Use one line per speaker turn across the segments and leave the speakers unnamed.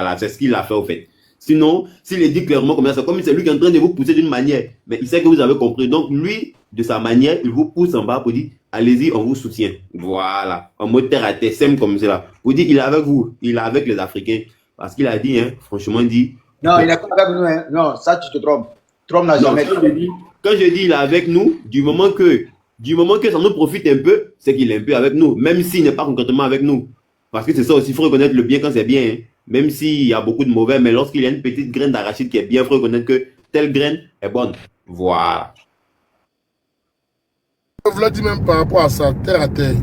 Voilà, c'est ce qu'il a fait au fait. Sinon, s'il est dit clairement comme ça, c'est comme c'est lui qui est en train de vous pousser d'une manière, mais il sait que vous avez compris. Donc lui, de sa manière, il vous pousse en bas pour dire, allez-y, on vous soutient. Voilà, en mode terre à terre, simple comme cela. Pour dire, il est avec vous, il est avec les Africains. Parce qu'il a dit, hein, franchement dit.
Non, il n'est pas avec nous. Hein. Non, ça tu te trompes. Trump n'a jamais.
Quand je dis il est avec nous, du moment que ça nous profite un peu, c'est qu'il est un peu avec nous, même s'il n'est pas concrètement avec nous. Parce que c'est ça aussi, il faut reconnaître le bien quand c'est bien. Hein. Même s'il y a beaucoup de mauvais, mais lorsqu'il y a une petite graine d'arachide qui est bien, il faut reconnaître que telle graine est bonne. Voilà.
Je vous l'ai dit même par rapport à ça, terre à terre.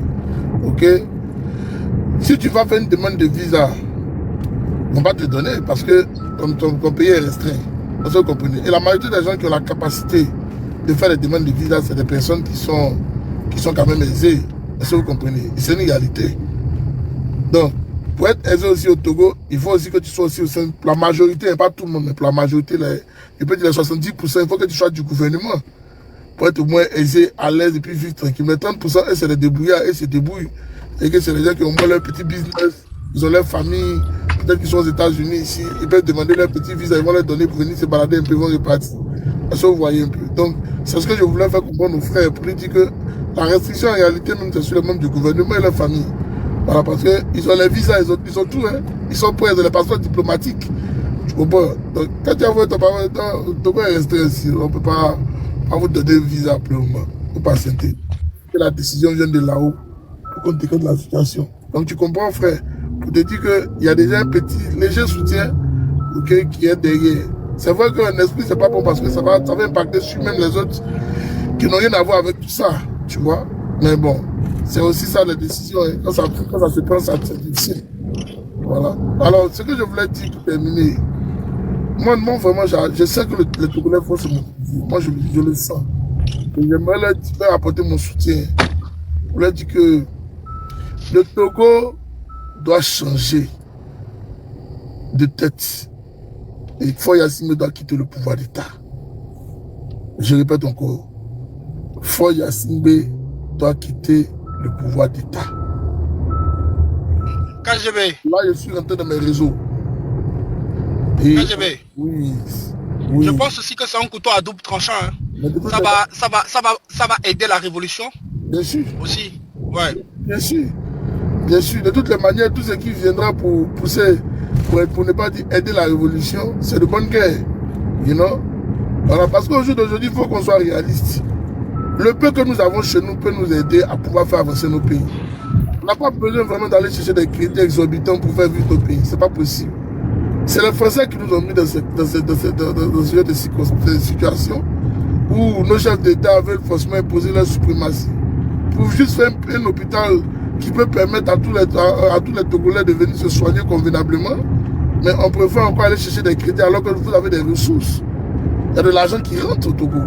Ok? Si tu vas faire une demande de visa, on va te donner parce que comme ton pays est restreint. Vous comprenez? Et la majorité des gens qui ont la capacité de faire les demandes de visa, c'est des personnes qui sont quand même aisées. Est-ce que vous comprenez? C'est une réalité. Donc, pour être aisé aussi au Togo, il faut aussi que tu sois aussi au sein, la majorité, pas tout le monde, mais pour la majorité, je peux dire les 70%, il faut que tu sois du gouvernement. Pour être au moins aisé, à l'aise et puis vivre tranquille. Mais 30%, c'est des débrouillards, eux se débrouillent. Et que c'est les gens qui ont moins leur petit business, ils ont leur famille, peut-être qu'ils sont aux États-Unis ici, ils peuvent demander leur petit visa, ils vont leur donner pour venir se balader un peu, ils vont repartir. Parce que vous voyez un peu. Donc, c'est ce que je voulais faire comprendre aux frères, pour lui dire que la restriction en réalité, même c'est sur les membres du gouvernement et leur famille. Voilà, parce qu'ils ont les visas, ils ont tout, hein. Ils sont prêts, ils ont les passeports diplomatiques. Tu comprends? Donc, quand tu as vu ton passeport, Togo est resté ici, on ne peut pas vous donner un visa pour le moment. Il ne faut pas s'inquiéter. La décision vient de là-haut pour qu'on décode la situation. Donc, tu comprends, frère? Pour te dire qu'il y a déjà un petit, léger soutien qui est derrière. C'est vrai qu'un esprit, c'est pas bon parce que ça va impacter sur même les autres qui n'ont rien à voir avec tout ça, tu vois. Mais bon, c'est aussi ça la décision. Hein. Quand ça se prend, c'est difficile. Voilà. Alors, ce que je voulais dire pour terminer, moi vraiment, je sais que les Togolais font ce mouvement. Moi, je le sens. J'aimerais leur apporter mon soutien. Je leur dire que le Togo doit changer de tête. Et Faure Gnassingbé doit quitter le pouvoir d'État. Je répète encore. Faure Gnassingbé doit quitter le pouvoir d'État.
KGB.
Là, je suis rentré dans mes réseaux.
Et KGB.
Oui.
Je pense aussi que c'est un couteau à double tranchant. Hein. Ça va aider la révolution.
Bien sûr.
Aussi. Ouais.
Bien sûr. Bien sûr. De toutes les manières, tout ce qui viendra pour pousser, pour ne pas dire aider la révolution, c'est de bonne guerre. You know? Voilà, parce qu'au jour d'aujourd'hui, il faut qu'on soit réaliste. Le peu que nous avons chez nous peut nous aider à pouvoir faire avancer nos pays. On n'a pas besoin vraiment d'aller chercher des crédits exorbitants pour faire vivre nos pays. C'est pas possible. C'est les Français qui nous ont mis dans ce genre de situation où nos chefs d'État veulent forcément imposer leur suprématie. Pour juste faire un hôpital qui peut permettre à tous les Togolais de venir se soigner convenablement, mais on préfère encore aller chercher des crédits alors que vous avez des ressources. Il y a de l'argent qui rentre au Togo.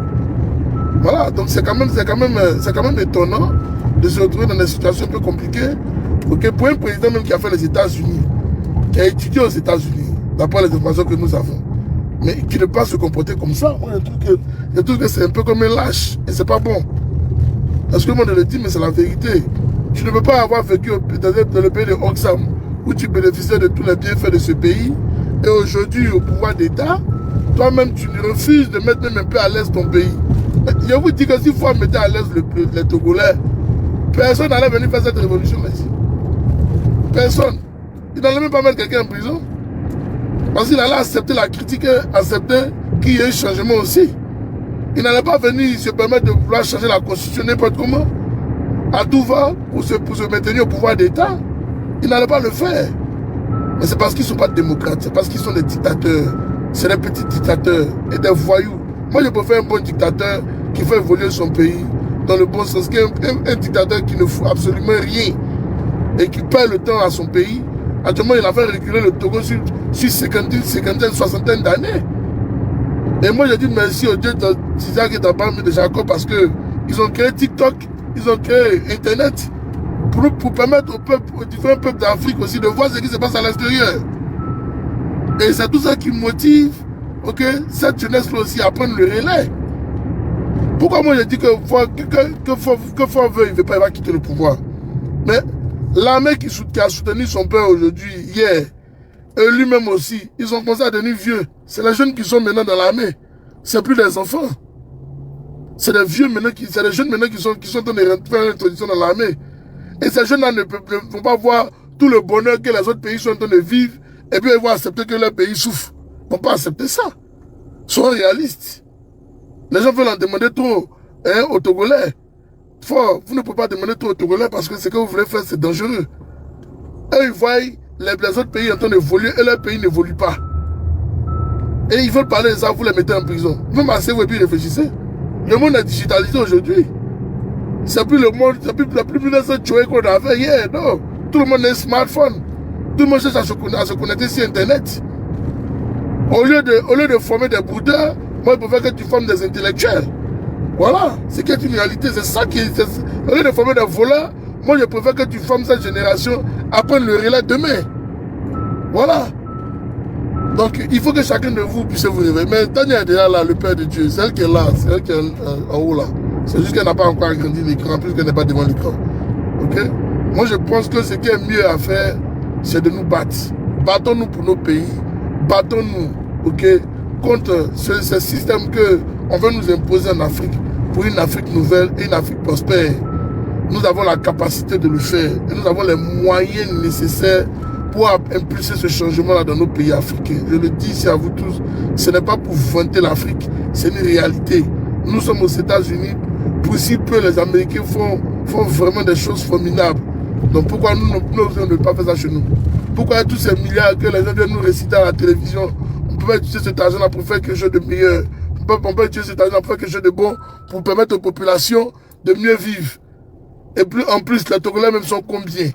Voilà, donc c'est quand même étonnant de se retrouver dans des situations un peu compliquées. Okay, pour un président même qui a fait les États-Unis, qui a étudié aux États-Unis, d'après les informations que nous avons, mais qui ne peut pas se comporter comme ça. Moi, je trouve que c'est un peu comme un lâche, et c'est pas bon. Parce que moi, je le dis, mais c'est la vérité. Tu ne peux pas avoir vécu dans le pays de Oxfam, où tu bénéficiais de tous les bienfaits de ce pays, et aujourd'hui, au pouvoir d'État, toi-même, tu refuses de mettre même un peu à l'aise ton pays. Je vous dis que s'il faut mettre à l'aise les Togolais, personne n'allait venir faire cette révolution ici. Personne. Il n'allait même pas mettre quelqu'un en prison. Parce qu'il allait accepter la critique, accepter qu'il y ait un changement aussi. Il n'allait pas venir se permettre de vouloir changer la constitution n'importe comment. À tout va pour se maintenir au pouvoir d'État. Il n'allait pas le faire. Mais c'est parce qu'ils ne sont pas démocrates. C'est parce qu'ils sont des dictateurs. C'est des petits dictateurs et des voyous. Moi, je préfère un bon dictateur qui fait évoluer son pays dans le bon sens qu'un dictateur qui ne fout absolument rien et qui perd le temps à son pays. Actuellement, il a fait reculer le Togo sur 50, 60 d'années. Et moi, je dis merci au Dieu d'Isaac et d'Abraham et de Jacob parce qu'ils ont créé TikTok, ils ont créé Internet pour permettre aux différents peuples d'Afrique aussi de voir ce qui se passe à l'extérieur. Et c'est tout ça qui motive cette jeunesse-là aussi à prendre le relais. Pourquoi moi je dis que Faure veut, il ne veut pas, il va quitter le pouvoir. Mais l'armée qui a soutenu son père aujourd'hui, hier, Et lui-même aussi, ils ont commencé à devenir vieux. C'est les jeunes qui sont maintenant dans l'armée. C'est plus des enfants. C'est des vieux maintenant, c'est des jeunes maintenant qui sont en train de faire l'introduction dans l'armée. Et ces jeunes-là ne vont pas voir tout le bonheur que les autres pays sont en train de vivre et puis ils vont accepter que leur pays souffre. Ils ne vont pas accepter ça. Soyons réalistes. Les gens veulent en demander trop aux Togolais. Fort, vous ne pouvez pas demander trop aux Togolais parce que ce que vous voulez faire, c'est dangereux. Eux, ils voient les autres pays en train d'évoluer et leur pays n'évolue pas. Et ils veulent parler de ça, vous les mettez en prison. Vous m'asseyez et puis réfléchissez. Le monde est digitalisé aujourd'hui. C'est plus le monde, c'est plus la plus de ce jouet qu'on avait hier, non. Tout le monde a un smartphone. Tout le monde cherche à se connecter sur Internet. Au lieu de former des boudins, moi, je préfère que tu formes des intellectuels. Voilà, c'est qu'il y a une réalité. C'est ça qui est. Au lieu de former des voleurs, moi, je préfère que tu formes cette génération à prendre le relais demain. Voilà. Donc, il faut que chacun de vous puisse vous réveiller. Mais Tania est déjà là, le Père de Dieu. C'est elle qui est là, c'est elle qui est en haut là. C'est juste qu'elle n'a pas encore agrandi l'écran, plus qu'elle n'est pas devant l'écran. Ok? Moi, je pense que ce qui est mieux à faire, c'est de nous battre. Battons-nous pour nos pays. Battons-nous, ok, contre ce système qu'on veut nous imposer en Afrique, pour une Afrique nouvelle et une Afrique prospère. Nous avons la capacité de le faire. Et nous avons les moyens nécessaires pour impulser ce changement-là dans nos pays africains. Je le dis ici à vous tous, ce n'est pas pour vanter l'Afrique, c'est une réalité. Nous sommes aux États-Unis, pour si peu les Américains font vraiment des choses formidables. Donc pourquoi nous ne pas faire ça chez nous? Pourquoi tous ces milliards que les gens viennent nous réciter à la télévision, on peut pas utiliser cet argent-là pour faire quelque chose de meilleur. On peut utiliser cet argent pour faire quelque chose de bon, pour permettre aux populations de mieux vivre. Et plus en plus, les Togolais même sont combien?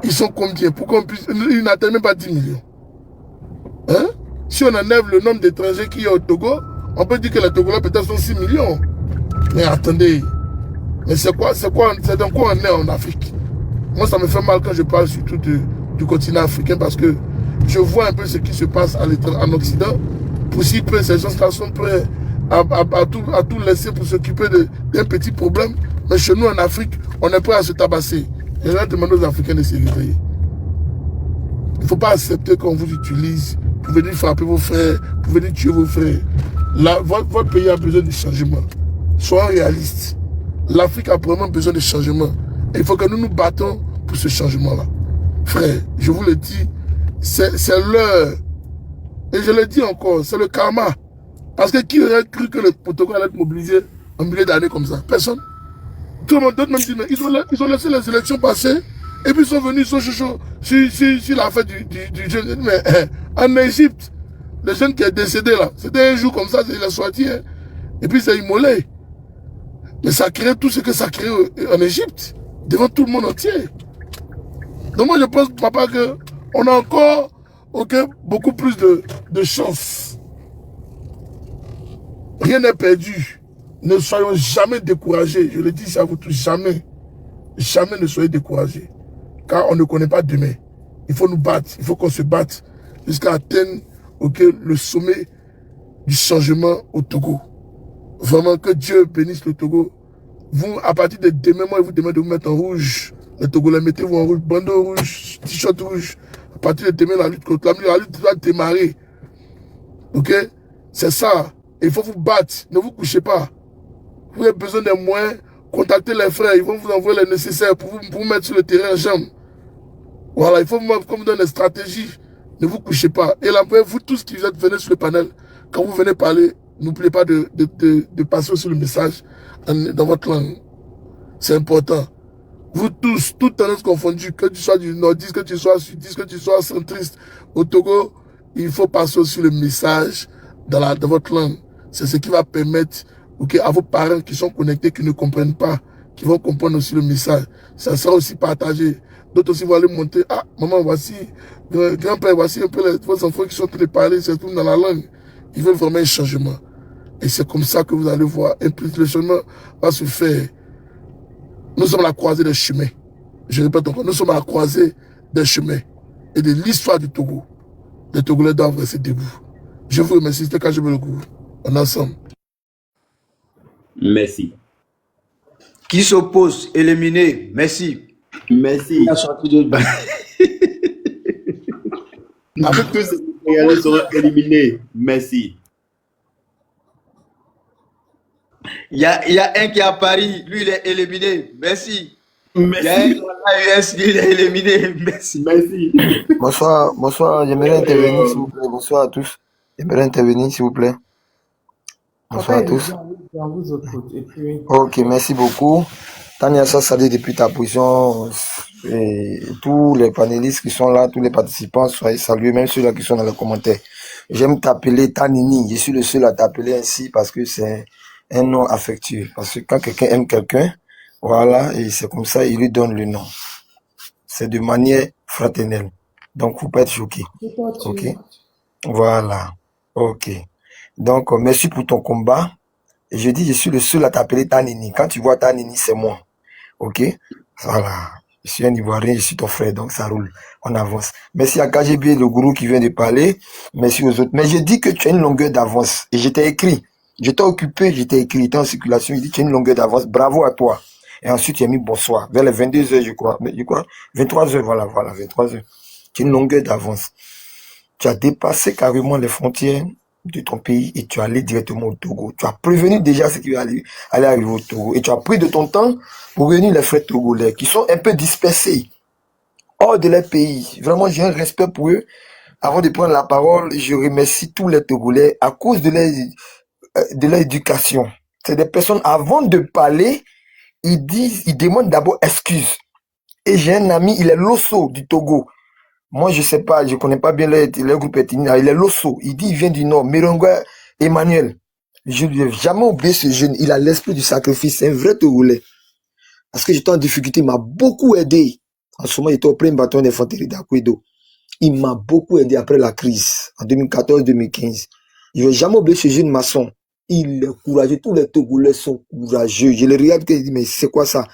Ils sont combien? Pourquoi ils n'atteignent même pas 10 millions. Hein? Si on enlève le nombre d'étrangers qu'il y a au Togo, on peut dire que les Togolais peut-être sont 6 millions. Mais attendez, mais c'est dans quoi on est en Afrique? Moi, ça me fait mal quand je parle surtout du continent africain parce que je vois un peu ce qui se passe en Occident. Pour si peu, ces gens-là sont prêts à tout laisser pour s'occuper d'un petit problème. Mais chez nous, en Afrique, on est prêt à se tabasser. Et là, demande aux Africains de se réveiller. Il ne faut pas accepter qu'on vous utilise pour venir frapper vos frères, pour venir tuer vos frères. Là, votre pays a besoin de changement. Soyons réalistes. L'Afrique a vraiment besoin de changement. Et il faut que nous nous battons pour ce changement-là. Frère, je vous le dis, c'est l'heure. Et je le dis encore, c'est le karma. Parce que qui aurait cru que le protocole allait être mobilisé en milieu d'année comme ça? Personne. Tout le monde, d'autres même disent, mais ils ont laissé les élections passer, et puis ils sont venus, ils sont chauds sur la fête du jeune. Mais en Égypte, le jeune qui est décédé là, c'était un jour comme ça, il est sorti, hein, et puis c'est immolé. Mais ça a créé tout ce que ça a créé en Égypte, devant tout le monde entier. Donc moi je pense, papa, qu'on a encore beaucoup plus de chance. Rien n'est perdu. Ne soyons jamais découragés. Je le dis à vous tous, jamais. Jamais ne soyez découragés. Car on ne connaît pas demain. Il faut nous battre. Il faut qu'on se batte jusqu'à atteindre le sommet du changement au Togo. Vraiment, que Dieu bénisse le Togo. Vous, à partir de demain, moi, je vous demande de vous mettre en rouge. Les Togolais, mettez-vous en rouge, bandeau rouge, t-shirt rouge. À partir de demain, la lutte contre la lutte doit démarrer. Ok? C'est ça. Et il faut vous battre. Ne vous couchez pas. Vous avez besoin de moyens, contactez les frères, ils vont vous envoyer les nécessaires pour vous mettre sur le terrain en jambe. Voilà, il faut vous donner des stratégies. Ne vous couchez pas. Et là, vous tous qui êtes venus sur le panel, quand vous venez parler, n'oubliez pas de passer sur le message dans votre langue. C'est important. Vous tous, toutes tendances confondues, que tu sois du nordiste, que tu sois sudiste, que tu sois centriste, au Togo, il faut passer sur le message dans votre langue. C'est ce qui va permettre à vos parents qui sont connectés, qui ne comprennent pas, qui vont comprendre aussi le message. Ça sera aussi partagé. D'autres aussi vont aller monter. Ah, maman, voici, grand-père, voici un peu vos enfants qui sont en train de parler, c'est tout dans la langue. Ils veulent vraiment un changement. Et c'est comme ça que vous allez voir. Et puis le changement va se faire. Nous sommes à la croisée des chemins. Je répète encore, nous sommes à la croisée des chemins. Et de l'histoire du Togo. Les Togolais doivent rester debout. Je vous remercie, c'était quand je me le goût. On est ensemble.
Merci.
Qui s'oppose? Éliminé. Merci.
Merci.
Il a sorti de...
Avec tous ces Sénégalais seront éliminés. Merci.
Il y a un qui est à Paris, lui il est éliminé. Merci. Il y a un qui
Merci.
est à US, lui il est éliminé. Merci.
Merci.
Bonsoir, j'aimerais intervenir s'il vous plaît. Bonsoir à tous. J'aimerais intervenir s'il vous plaît. Bonsoir à tous.
On vous écoute. Et puis,
Ok, merci beaucoup. Tania Sassadi depuis ta position et tous les panélistes qui sont là, tous les participants, soyez salués, même ceux-là qui sont dans les commentaires. J'aime t'appeler Tanini. Je suis le seul à t'appeler ainsi parce que c'est un nom affectueux. Parce que quand quelqu'un aime quelqu'un, voilà, et c'est comme ça, il lui donne le nom. C'est de manière fraternelle. Donc, faut pas être choqué.
c'est toi, tu
Ok? Voilà. Ok. Donc, merci pour ton combat. Et je dis, je suis le seul à t'appeler Tanini. Quand tu vois Tanini, c'est moi. Ok? Voilà. Je suis un Ivoirien, je suis ton frère, donc ça roule. On avance. Merci à KGB, le gourou qui vient de parler. Merci aux autres. Mais j'ai dit que tu as une longueur d'avance. Et je t'ai écrit. J'étais occupé, j'étais écrit, j'étais en circulation. Il dit, tu as une longueur d'avance. Bravo à toi. Et ensuite, tu as mis bonsoir. Vers les 22h, je crois. Mais je crois, 23h, voilà, 23h. Tu as une longueur d'avance. Tu as dépassé carrément les frontières de ton pays et tu es allé directement au Togo. Tu as prévenu déjà ce qui va aller arriver au Togo. Et tu as pris de ton temps pour réunir les frères togolais qui sont un peu dispersés hors de leur pays. Vraiment, j'ai un respect pour eux. Avant de prendre la parole, je remercie tous les Togolais à cause de leur éducation. C'est des personnes, avant de parler, ils demandent d'abord excuse. Et j'ai un ami, il est l'osso du Togo. Moi, je sais pas, je connais pas bien le groupe ethnique. Il est l'osso. Il dit, il vient du Nord. Mironga Emmanuel. Je ne vais jamais oublier ce jeune. Il a l'esprit du sacrifice. C'est un vrai Togolais. Parce que j'étais en difficulté. Il m'a beaucoup aidé. En ce moment, il était au premier bâton d'infanterie d'Akwedo. Il m'a beaucoup aidé après la crise. En 2014-2015. Je ne vais jamais oublier ce jeune maçon. Il est courageux. Tous les Togolais sont courageux. Je le regarde et je dis, mais c'est quoi ça?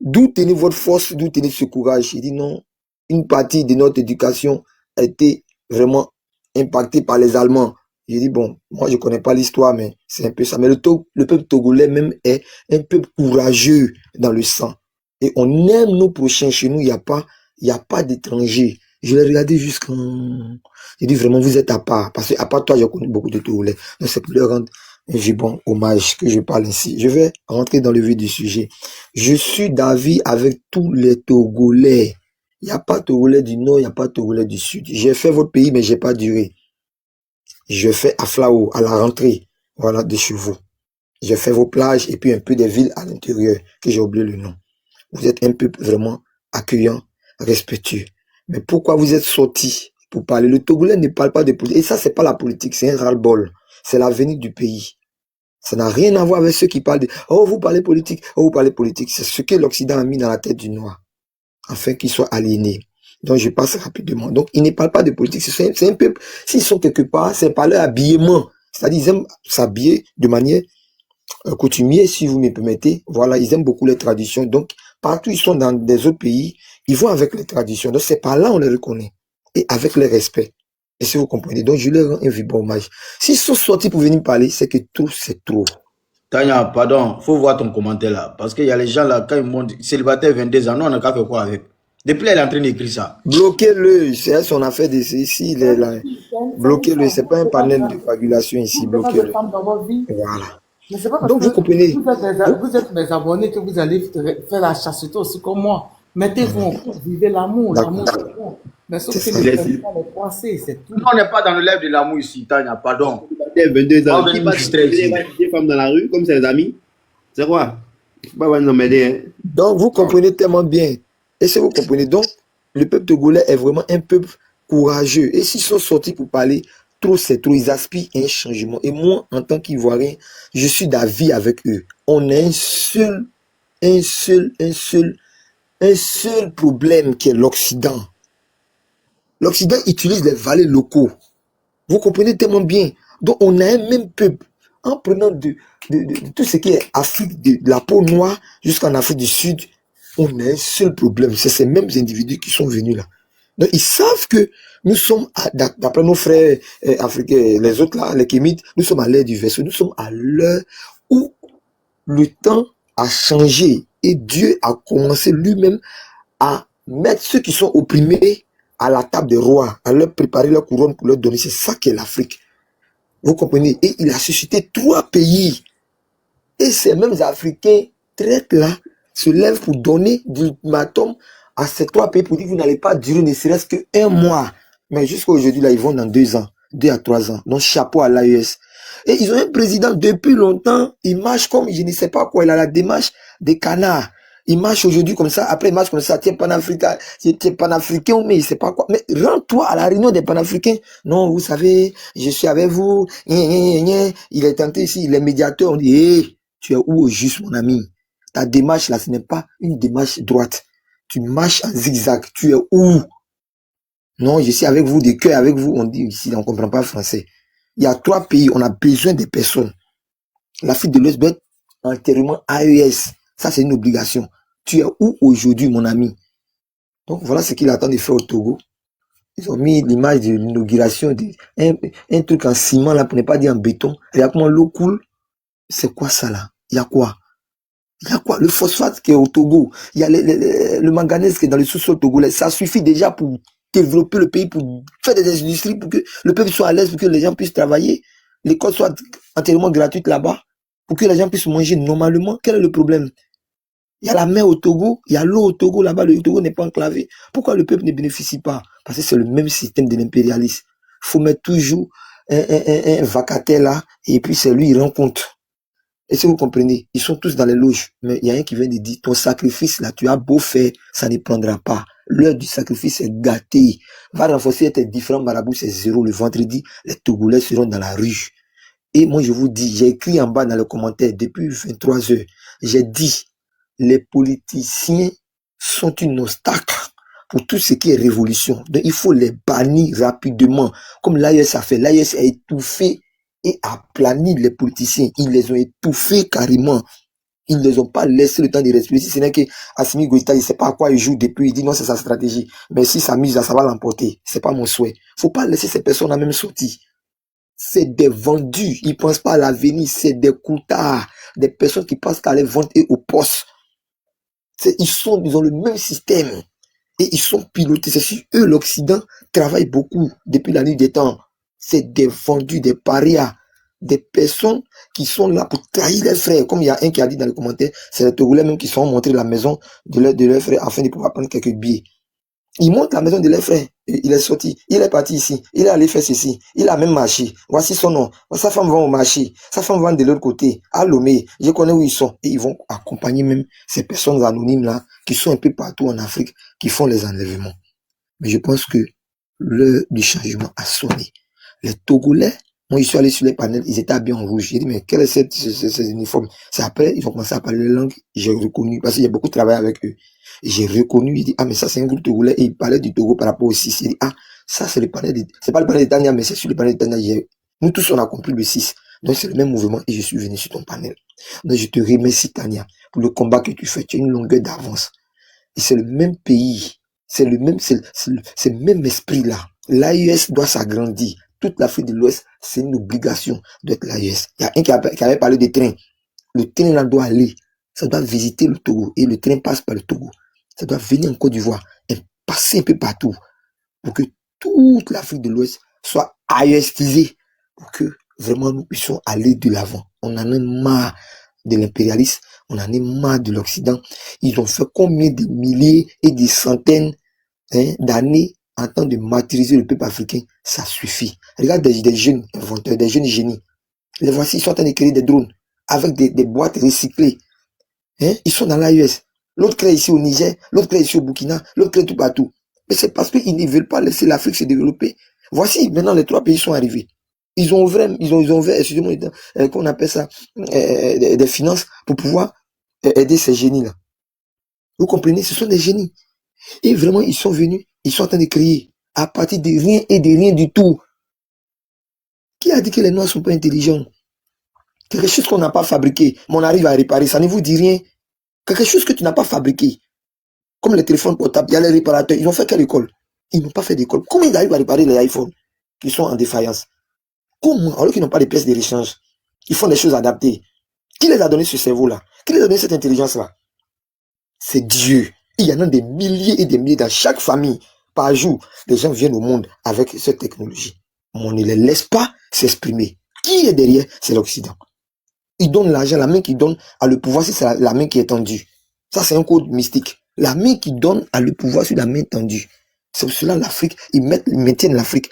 D'où tenez votre force? D'où tenez ce courage? Il dit non. Une partie de notre éducation a été vraiment impactée par les Allemands. J'ai dit, bon, moi je connais pas l'histoire, mais c'est un peu ça. Mais le peuple togolais même est un peuple courageux dans le sang. Et on aime nos prochains. Chez nous, il n'y a pas d'étrangers. Je l'ai regardé jusqu'en... J'ai dit, vraiment, vous êtes à part. Parce que à part toi, je connais beaucoup de Togolais. Donc c'est pour leur rendre un vibrant hommage que je parle ainsi. Je vais rentrer dans le vif du sujet. Je suis d'avis avec tous les Togolais. Il n'y a pas Togolais du Nord, il n'y a pas Togolais du Sud. J'ai fait votre pays, mais j'ai pas duré. Je fais à Flao, à la rentrée, voilà, des chevaux. J'ai fait vos plages et puis un peu des villes à l'intérieur, que j'ai oublié le nom. Vous êtes un peuple vraiment accueillant, respectueux. Mais pourquoi vous êtes sortis pour parler? Le Togolais ne parle pas de politique. Et ça, c'est pas la politique, c'est un ras-le-bol. C'est l'avenir du pays. Ça n'a rien à voir avec ceux qui parlent de « Oh, vous parlez politique, oh, vous parlez politique ». C'est ce que l'Occident a mis dans la tête du Noir, afin qu'ils soient aliénés. Donc, je passe rapidement. Donc, ils ne parlent pas de politique. C'est un peuple, s'ils sont quelque part, c'est par leur habillement. C'est-à-dire, ils aiment s'habiller de manière coutumière, si vous me permettez. Voilà, ils aiment beaucoup les traditions. Donc, partout ils sont dans des autres pays, ils vont avec les traditions. Donc, c'est par là on les reconnaît. Et avec le respect. Et si vous comprenez. Donc, je leur rends un vibrant hommage. S'ils sont sortis pour venir parler, c'est que tout, c'est trop.
Tanya, pardon, faut voir ton commentaire là. Parce qu'il y a les gens là, quand ils montent célibataire 22 ans, nous on a qu'à faire quoi avec? Depuis elle est en train d'écrire ça.
Bloquez-le, c'est son affaire de ici, il est là. Bloquez-le, c'est pas un panel de coagulation ici, bloquez-le. Voilà.
Mais c'est pas parce
Donc
que
vous comprenez.
vous êtes mes abonnés que vous allez faire la chasseté aussi comme moi. Mettez-vous en couple, vivez l'amour, l'amour c'est bon. Mais sauf que les personnes les coincés, c'est tout.
Nous on n'est pas dans le lèvre de l'amour ici, Tanya, pardon.
22 ans.
On
Qui
va
va
nous distraire ici.
des femmes dans la rue comme ses amis? C'est quoi? Il faut pas nous aider. Hein?
Donc vous comprenez tellement bien. Et si vous comprenez, donc le peuple togolais est vraiment un peuple courageux. Et s'ils sont sortis pour parler, trop c'est trop, ils aspirent à un changement. Et moi, en tant qu'Ivoirien, je suis d'avis avec eux. On a un seul problème qui est l'Occident. L'Occident utilise les valets locaux. Vous comprenez tellement bien. Donc on a un même peuple. En prenant de tout ce qui est Afrique, de la peau noire jusqu'en Afrique du Sud, on a un seul problème. C'est ces mêmes individus qui sont venus là. Donc ils savent que nous sommes, d'après nos frères africains, les autres là, les Kémites, nous sommes à l'ère du vaisseau. Nous sommes à l'heure où le temps a changé et Dieu a commencé lui-même à mettre ceux qui sont opprimés à la table des rois, à leur préparer leur couronne pour leur donner. C'est ça qu'est l'Afrique. Vous comprenez? Et il a suscité 3 pays. Et ces mêmes Africains traitent là se lèvent pour donner du ultimatum à ces 3 pays pour dire que vous n'allez pas durer ne serait-ce qu'un mois. Mais jusqu'à aujourd'hui, là, ils vont dans 2 ans, 2 à 3 ans. Donc, chapeau à l'AES. Et ils ont un président depuis longtemps. Il marche comme, je ne sais pas quoi, il a la démarche des canards. Il marche aujourd'hui comme ça, après il marche comme ça, tiens, panafricain, mais il sait pas quoi. Mais rends-toi à la réunion des panafricains. Non, vous savez, je suis avec vous. Il est tenté ici, il est médiateur. On dit, hé, tu es où au juste, mon ami? Ta démarche là, ce n'est pas une démarche droite. Tu marches en zigzag. Tu es où? Non, je suis avec vous, de cœur avec vous. On dit ici, on ne comprend pas français. Il y a 3 pays, on a besoin des personnes. L'Afrique de l'Ouest doit être entièrement AES. Ça, c'est une obligation. Tu es où aujourd'hui, mon ami? Donc, voilà ce qu'il attend de faire au Togo. Ils ont mis l'image de l'inauguration, un truc en ciment, là, pour ne pas dire en béton. Regarde comment l'eau coule. C'est quoi ça, là? Il y a quoi? Il y a quoi? Le phosphate qui est au Togo. Il y a le manganèse qui est dans le sous-sol togolais. Ça suffit déjà pour développer le pays, pour faire des industries, pour que le peuple soit à l'aise, pour que les gens puissent travailler. L'école soit entièrement gratuite là-bas, pour que les gens puissent manger normalement. Quel est le problème? Il y a la mer au Togo, il y a l'eau au Togo, là-bas, le Togo n'est pas enclavé. Pourquoi le peuple ne bénéficie pas? Parce que c'est le même système de l'impérialisme. Il faut mettre toujours un vacataire là, et puis c'est lui, il rend compte. Et si vous comprenez, ils sont tous dans les loges. Mais il y a un qui vient de dire, ton sacrifice là, tu as beau faire, ça ne prendra pas. L'heure du sacrifice est gâtée. Va renforcer tes différents marabouts, c'est 0. Le vendredi, les Togolais seront dans la rue. Et moi, je vous dis, j'ai écrit en bas dans les commentaires, depuis 23 heures, j'ai dit, les politiciens sont un obstacle pour tout ce qui est révolution. Donc, il faut les bannir rapidement. Comme l'AES a fait. l'AES a étouffé et aplani les politiciens. Ils les ont étouffés carrément. Ils ne les ont pas laissé le temps de respirer. Si ce n'est que Assimi Goïta, il ne sait pas à quoi il joue depuis. Il dit non, c'est sa stratégie. Mais si ça mise, ça va l'emporter. C'est pas mon souhait. Faut pas laisser ces personnes à même sortir. C'est des vendus. Ils pensent pas à l'avenir. C'est des coutards. Des personnes qui pensent qu'à les vendre et au poste. Ils ont le même système. Et ils sont pilotés. C'est sur eux, l'Occident travaille beaucoup depuis la nuit des temps. C'est des vendus, des parias, des personnes qui sont là pour trahir leurs frères. Comme il y a un qui a dit dans les commentaires, c'est les Togolais même qui sont montrés la maison de leurs frères afin de pouvoir prendre quelques billets. Ils montent la maison de leurs frères. Il est sorti. Il est parti ici. Il est allé faire ceci. Il a même marché. Voici son nom. Sa femme va au marché. Sa femme va de l'autre côté. À Lomé. Je connais où ils sont. Et ils vont accompagner même ces personnes anonymes là, qui sont un peu partout en Afrique, qui font les enlèvements. Mais je pense que l'heure du changement a sonné. Les Togolais, moi, je suis allé sur les panels, ils étaient habillés en rouge. J'ai dit, mais quel est ces uniformes? C'est après, ils ont commencé à parler les langues, j'ai reconnu, parce qu'il y a beaucoup de travail avec eux. Et j'ai reconnu, il dit, ah, mais ça, c'est un groupe Togolais, et il parlait du Togo par rapport au 6. Il dit, ah, ça, c'est le panel c'est pas le panel de Tania, mais c'est sur le panel de Tania. Nous tous, on a compris le 6. Donc, c'est le même mouvement, et je suis venu sur ton panel. Donc, je te remercie, Tania, pour le combat que tu fais. Tu as une longueur d'avance. Et c'est le même pays. C'est le même esprit-là. L'AES doit s'agrandir. Toute l'Afrique de l'Ouest, c'est une obligation d'être l'AES. Il y a un qui avait parlé des trains. Le train là doit aller. Ça doit visiter le Togo. Et le train passe par le Togo. Ça doit venir en Côte d'Ivoire et passer un peu partout pour que toute l'Afrique de l'Ouest soit AESisée. Pour que vraiment nous puissions aller de l'avant. On en a marre de l'impérialisme. On en a marre de l'Occident. Ils ont fait combien de milliers et des centaines d'années en train de martyriser le peuple africain? Ça suffit. Regarde des jeunes inventeurs, des jeunes génies. Les voici, ils sont en train de créer des drones avec des boîtes recyclées. Ils sont dans l'AES. L'autre crée ici au Niger, l'autre crée ici au Burkina, l'autre crée tout partout. Mais c'est parce qu'ils ne veulent pas laisser l'Afrique se développer. Voici, maintenant les 3 pays sont arrivés. Ils ont ouvert, excusez-moi, qu'on appelle ça, des finances pour pouvoir aider ces génies-là. Vous comprenez? Ce sont des génies. Et vraiment, ils sont venus, ils sont en train de créer à partir de rien et de rien du tout. Qui a dit que les Noirs ne sont pas intelligents? Quelque chose qu'on n'a pas fabriqué, mais on arrive à réparer, ça ne vous dit rien. Quelque chose que tu n'as pas fabriqué. Comme les téléphones portables, il y a les réparateurs, ils ont fait quelle école? Ils n'ont pas fait d'école. Comment ils arrivent à réparer les iPhones qui sont en défaillance? Comment? Alors qu'ils n'ont pas de pièces de rechange. Ils font des choses adaptées. Qui les a donné ce cerveau-là? Qui les a donné cette intelligence-là? C'est Dieu. Il y en a des milliers et des milliers dans chaque famille. par jour, les gens viennent au monde avec cette technologie. Mais on ne les laisse pas s'exprimer. Qui est derrière? C'est l'Occident. Il donne l'argent, la main qui donne à le pouvoir, c'est la main qui est tendue. Ça, c'est un code mystique. La main qui donne à le pouvoir sur la main tendue. C'est pour cela l'Afrique, ils maintiennent l'Afrique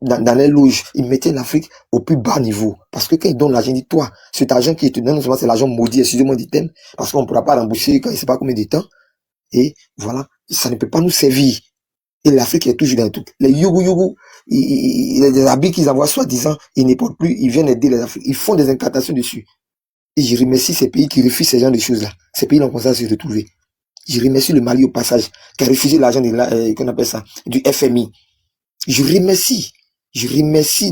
dans les loges, ils maintiennent l'Afrique au plus bas niveau. Parce que quand ils donnent l'argent, ils disent, toi, cet argent qui te donne, non seulement c'est l'argent maudit, excusez-moi du thème, parce qu'on ne pourra pas rembourser quand il ne sait pas combien de temps. Et voilà, ça ne peut pas nous servir. Et l'Afrique est toujours dans le truc. Les yougou, les habits qu'ils envoient soi-disant, ils ne portent plus, ils viennent aider les Africains. Ils font des incantations dessus. Et je remercie ces pays qui refusent ce genre de choses-là. Ces pays n'ont pas à se retrouver. Je remercie le Mali au passage, qui a refusé l'argent qu'on appelle ça, du FMI. Je remercie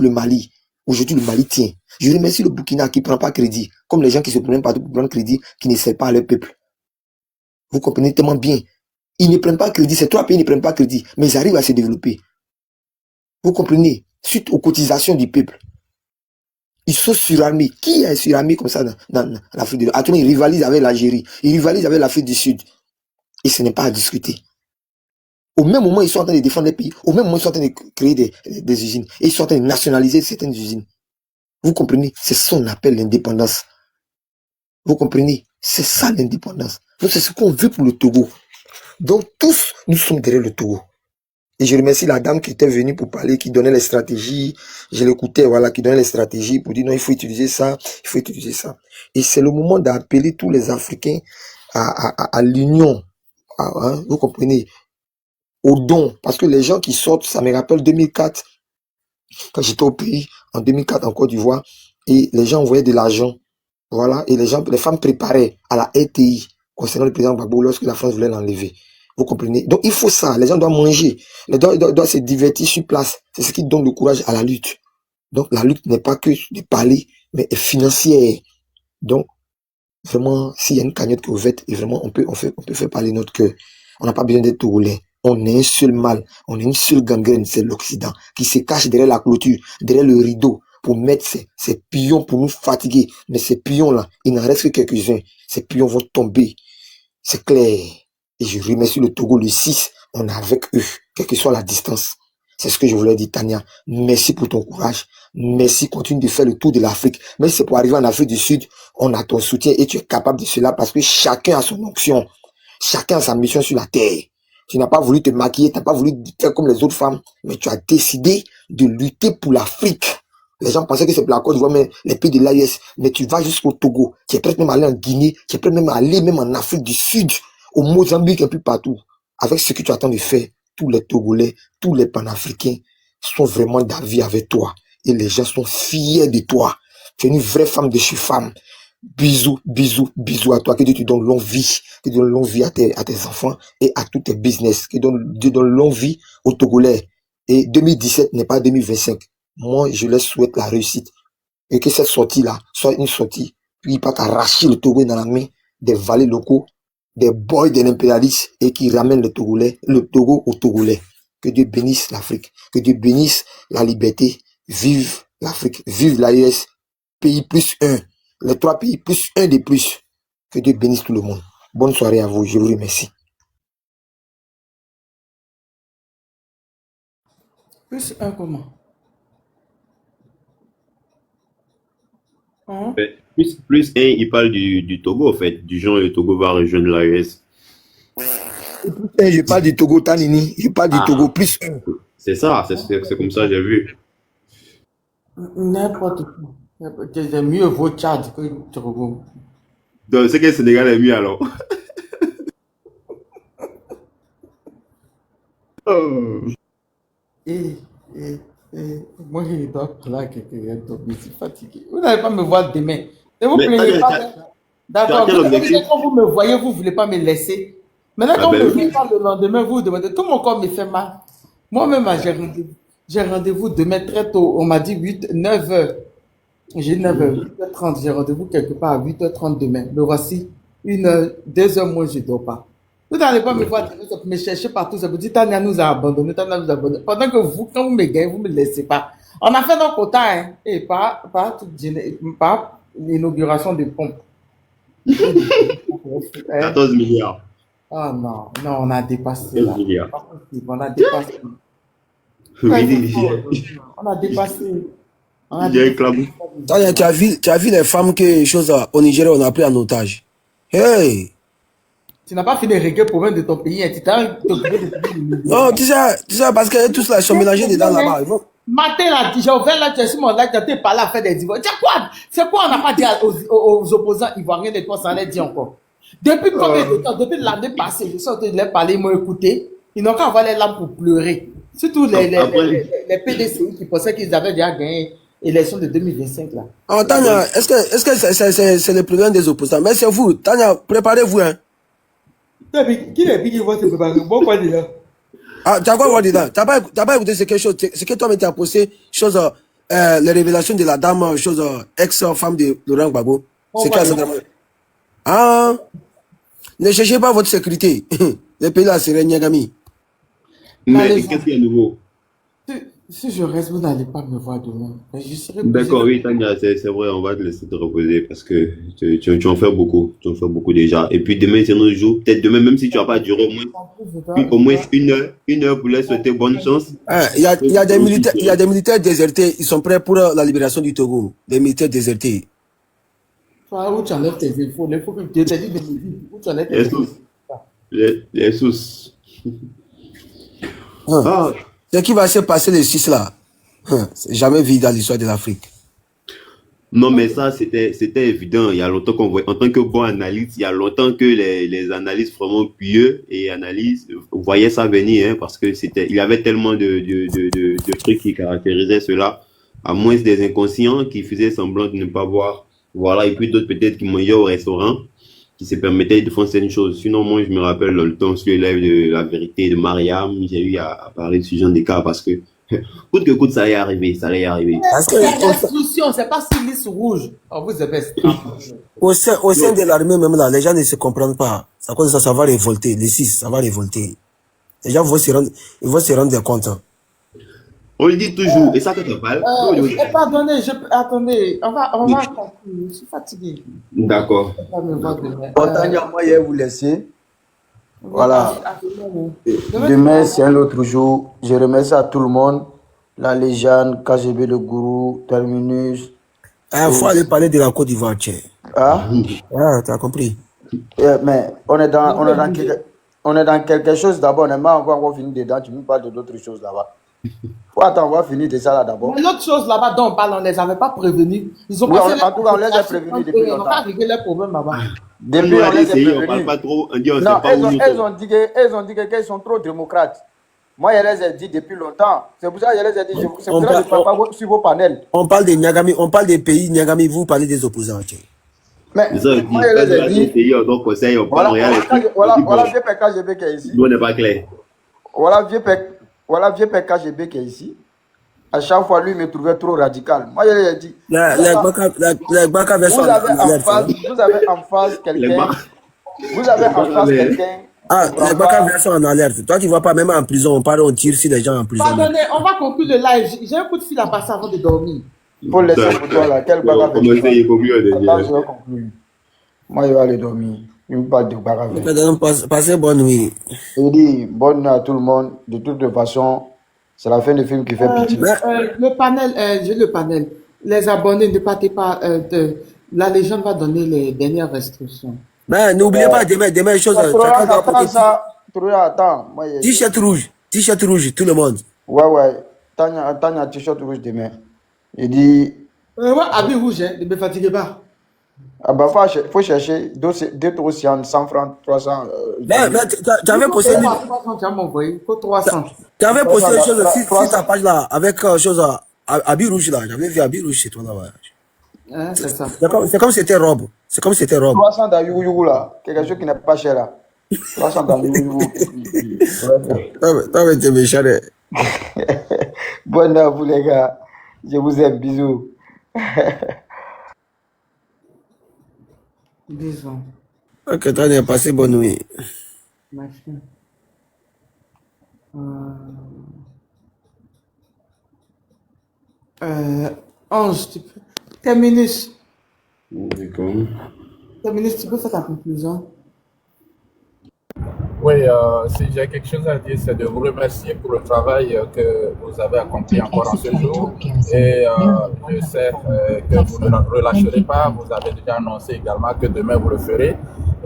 le Mali. Aujourd'hui, le Mali tient. Je remercie le Burkina qui ne prend pas crédit. Comme les gens qui se prennent partout pour prendre crédit, qui ne servent pas à leur peuple. Vous comprenez tellement bien. Ils ne prennent pas crédit. Ces trois pays ne prennent pas crédit. Mais ils arrivent à se développer. Vous comprenez? Suite aux cotisations du peuple. Ils sont surarmés. Qui est surarmé comme ça dans l'Afrique du Nord? Attends, ils rivalisent avec l'Algérie. Ils rivalisent avec l'Afrique du Sud. Et ce n'est pas à discuter. Au même moment, ils sont en train de défendre les pays. Au même moment, ils sont en train de créer des usines. Et ils sont en train de nationaliser certaines usines. Vous comprenez? C'est ça qu'on appelle l'indépendance. Vous comprenez? C'est ça l'indépendance. Donc c'est ce qu'on veut pour le Togo. Donc tous, nous sommes derrière le Togo. Et je remercie la dame qui était venue pour parler, qui donnait les stratégies. Je l'écoutais, voilà, qui donnait les stratégies pour dire non, il faut utiliser ça, il faut utiliser ça. Et c'est le moment d'appeler tous les Africains à l'union. Hein, vous comprenez? Au don. Parce que les gens qui sortent, ça me rappelle 2004, quand j'étais au pays, en 2004 en Côte d'Ivoire, et les gens envoyaient de l'argent. Voilà, et les femmes préparaient à la RTI concernant le président Gbagbo lorsque la France voulait l'enlever. Vous comprenez? Donc il faut ça, les gens doivent manger, les gens doivent se divertir sur place. C'est ce qui donne le courage à la lutte. Donc la lutte n'est pas que de parler, mais est financière. Donc vraiment, s'il y a une cagnotte que vous faites, et vraiment on peut faire parler notre cœur. On n'a pas besoin d'être togolais. On est un seul mal, on est une seule gangrène, c'est l'Occident, qui se cache derrière la clôture, derrière le rideau, pour mettre ces pions pour nous fatiguer. Mais ces pions-là, il n'en reste que quelques-uns. Ces pions vont tomber. C'est clair. Et je remercie le Togo le 6. On est avec eux, quelle que soit la distance. C'est ce que je voulais dire, Tania. Merci pour ton courage. Merci, continue de faire le tour de l'Afrique. Même si c'est pour arriver en Afrique du Sud, on a ton soutien et tu es capable de cela parce que chacun a son onction. Chacun a sa mission sur la terre. Tu n'as pas voulu te maquiller, tu n'as pas voulu faire comme les autres femmes, mais tu as décidé de lutter pour l'Afrique. Les gens pensaient que c'est pour la Côte d'Ivoire, mais les pays de l'AES, mais tu vas jusqu'au Togo. Tu es prêt même à aller en Guinée, tu es prêt même à aller même en Afrique du Sud, au Mozambique, un peu partout. Avec ce que tu attends de faire, tous les Togolais, tous les Panafricains sont vraiment d'avis avec toi. Et les gens sont fiers de toi. Tu es une vraie femme de chez femme. Bisous, bisous, bisous à toi. Que Dieu te donne longue vie. Que Dieu donne longue vie à tes enfants et à tous tes business. Que Dieu donne longue vie aux Togolais. Et 2017 n'est pas 2025. Moi, je leur souhaite la réussite. Et que cette sortie-là soit une sortie qui va arracher le Togo dans la main des valets locaux, des boys de l'impérialisme et qui ramène le Togo aux Togolais. Que Dieu bénisse l'Afrique. Que Dieu bénisse la liberté. Vive l'Afrique. Vive l'AES. Pays plus un. Les 3 pays plus un de plus. Que Dieu bénisse tout le monde. Bonne soirée à vous. Je vous remercie.
Plus un comment? Hein?
Plus un, il parle du Togo, en fait. Du genre, le Togo va rejoindre l'AES.
Je parle du Togo, Tanini. Je parle du Togo plus un.
C'est ça, c'est comme ça, j'ai vu.
N'importe quoi. C'est mieux vaut Tchad que Togo.
Donc, c'est que le Sénégal est mieux alors. Oh.
Et moi, je dois parler à quelqu'un d'autre, mais je suis fatigué. Vous n'allez pas me voir demain. Ne vous plaignez pas. D'accord. Quand vous me voyez, vous ne voulez pas me laisser. Maintenant, quand vous me parlez le lendemain, vous demandez. Tout mon corps me fait mal. Moi-même, j'ai rendez-vous demain très tôt. On m'a dit 9 heures. J'ai 9 heures, 8h30. J'ai rendez-vous quelque part à 8h30 demain. Me voici 1 heure, 2 heures, moi, je ne dors pas. Vous n'allez pas me voir me chercher partout. Ça vous dit, Tania nous a abandonnés, Tania nous a abandonnés. Pendant que vous, quand vous me gagnez, vous ne me laissez pas. On a fait notre quota, hein. Et pas l'inauguration des pompes.
14 milliards.
Oh non, non, on a dépassé
Un
là.
milliard.
Pas possible, on a dépassé. On a dépassé. On a
Il y a un
dépassé.
clam.
Tania, tu as vu les femmes que, chose, au Nigeria, on a pris en otage. Hey!
Tu n'as pas fait de régler le problème de ton pays. Hein. Tu t'as occupé de
Non, tu sais, parce que tous là, ils sont mélangés dedans là-bas. Ils vont...
Matin, là, j'ai ouvert là, tu es sur mon live, tu as parlé à faire des divorces. C'est quoi on n'a pas dit aux opposants ivoiriens de toi, ça en est dit encore. Depuis combien de temps? Depuis l'année passée, je suis en train de leur parler, ils m'ont écouté. Ils n'ont qu'à avoir les larmes pour pleurer. Surtout les PDCI qui pensaient qu'ils avaient déjà gagné l'élection de 2025 là.
Ah, Tania, est-ce que c'est le problème des opposants? Mais c'est vous, Tania, préparez-vous, hein.
Qui est qui va se préparer? Bon, quoi déjà?
Ah, tu as quoi voir dedans? Tu n'as pas écouté ce que toi, tu as posté, chose, les révélations de la dame, chose, ex-femme de Laurent Gbagbo. C'est quoi ça? Ah, ne cherchez pas votre sécurité. Le pays là, c'est Niagami.
Mais qu'est-ce qu'il y a de nouveau?
Si je reste, vous n'allez pas me voir demain. Je serai
D'accord, oui, Tania, c'est vrai, on va te laisser te reposer parce que tu en fais beaucoup. Tu en fais beaucoup déjà. Et puis demain, c'est notre jour. Peut-être demain, même si tu vas pas durer au moins une heure pour leur souhaiter bonne chance.
Il y a des militaires désertés. Ils sont prêts pour la libération du Togo. Des militaires désertés.
Toi, où tu enlèves tes infos? Les infos que tu t'ai dit de me dire. Où tu enlèves tes infos?
Les sous.
Ah. Ce qui va se passer le 6 là, c'est jamais vu dans l'histoire de l'Afrique.
Non, mais ça, c'était évident. Il y a longtemps qu'on voit, en tant que bon analyste, il y a longtemps que les analystes vraiment pieux et analystes voyaient ça venir, hein, parce que il y avait tellement de trucs qui caractérisaient cela, à moins des inconscients qui faisaient semblant de ne pas voir. Voilà, et puis d'autres peut-être qui mangeaient au restaurant, qui se permettaient de faire certaines choses. Sinon, moi, je me rappelle le temps sur le live de la vérité de Mariam, j'ai eu à parler de ce genre de cas parce que coûte que coûte, ça allait arriver, ça allait arriver.
Parce que l'instruction, c'est pas sur liste rouge. Oh, vous avez
au sein de l'armée même là, les gens ne se comprennent pas. À cause de ça, ça va révolter. Les 6, ça va révolter. Les gens vont se rendre compte.
On le dit toujours, et ça que tu parles.
Pardonnez, attendez, on va conclure. Je suis fatigué.
D'accord.
Tania, moi, je vais vous laisser. Voilà. Demain, c'est un autre jour. Je remercie à tout le monde. La légende, KGB, le gourou, Terminus.
Il faut aller parler de la Côte d'Ivoire, tiens.
Ah?
Ah, tu as compris.
Mais on est dans quelque chose d'abord. On n'est pas encore fini dedans. Tu me parles de d'autres choses là-bas. Faut attendre, on va finir de ça là d'abord.
Mais l'autre chose là-bas dont on parle, on ne les avait pas prévenus. Ils ont
en tout cas, on les a prévenus depuis longtemps.
On n'a pas réglé les problèmes là-bas.
Depuis, on les a prévenus.
On parle pas trop, on dit on
non,
sait pas où
elles ont dit qu'ils sont trop démocrates. Moi, je les ai dit depuis longtemps. C'est pour ça que je les ai dit. C'est pour ça que je ne parle pas sur vos panels.
On parle de Niagami, on parle des pays Niagami, vous parlez des opposants. Tiens.
Mais moi, je les ai dit. Voilà, vieux père KGB qui est ici.
Nous, on n'est pas clair.
Voilà, vieux père KGB qui est ici. À chaque fois, lui, il me trouvait trop radical. Moi, je lui ai dit. Vous avez en face quelqu'un. Vous avez en face quelqu'un.
Ah, les Baka version en alerte. Toi, tu ne vois pas, même en prison, on tire sur les gens en prison.
Pardonnez, on va conclure le live. J'ai un coup de fil à passer avant de dormir.
Pour laisser pour toi là. Quel Baka version? Moi, je vais aller dormir. Il me parle de Baka version.
Passez bonne nuit.
Il dit bonne nuit à tout le monde. De toute façon, c'est la fin du film qui fait pitié.
Le panel, j'ai le panel. Les abonnés, ne partez pas. La légende va donner les dernières restrictions.
Mais n'oubliez pas demain chose.
Attends.
T-shirt rouge, tout le monde.
Ouais. Tanya, t-shirt rouge demain. Il dit.
Ouais, habit rouge, hein, ne me fatiguez pas.
Ah bah, faut chercher 2 trop 100 francs, 300.
Mais tu avais posté.
300, tu as m'envoyé. 300.
Tu avais posté une chose sur ta page là, avec chose habit rouge là. J'avais vu habit rouge chez toi là.
C'est ça.
C'est comme c'était robe.
300 dans Yougou là. Quelque chose qui n'est pas cher là. 300 dans Yougou.
Toi, tu es méchant.
Bonne nuit à vous les gars. Je vous aime. Bisous.
Bisous.
Ok, t'as passé bonne nuit.
Merci. Ange, tu peux. Terminus.
D'accord.
Terminus, tu peux faire ta conclusion.
Oui, si j'ai quelque chose à dire, c'est de vous remercier pour le travail que vous avez accompli encore en ce jour. Et je sais que vous ne relâcherez pas. Vous avez déjà annoncé également que demain vous le ferez.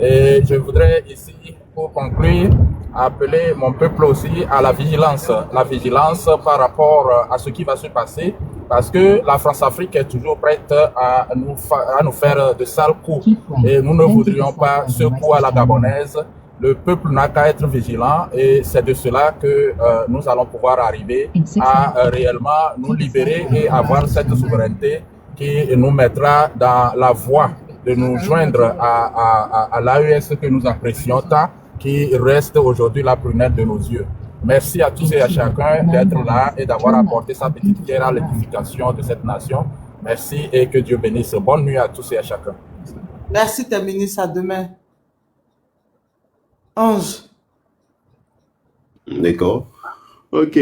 Et je voudrais ici, pour conclure, appeler mon peuple aussi à la vigilance. La vigilance par rapport à ce qui va se passer. Parce que la France-Afrique est toujours prête à nous faire de sales coups. Et nous ne voudrions pas ce coup à la gabonaise. Le peuple n'a qu'à être vigilant et c'est de cela que nous allons pouvoir arriver à réellement nous libérer et avoir cette souveraineté qui nous mettra dans la voie de nous joindre à l'AES que nous apprécions tant, qui reste aujourd'hui la prunelle de nos yeux. Merci à tous et à chacun d'être là et d'avoir apporté sa petite pierre à l'édification de cette nation. Merci et que Dieu bénisse. Bonne nuit à tous et à chacun.
Merci, tes ministres. À demain. Ange.
D'accord. Ok.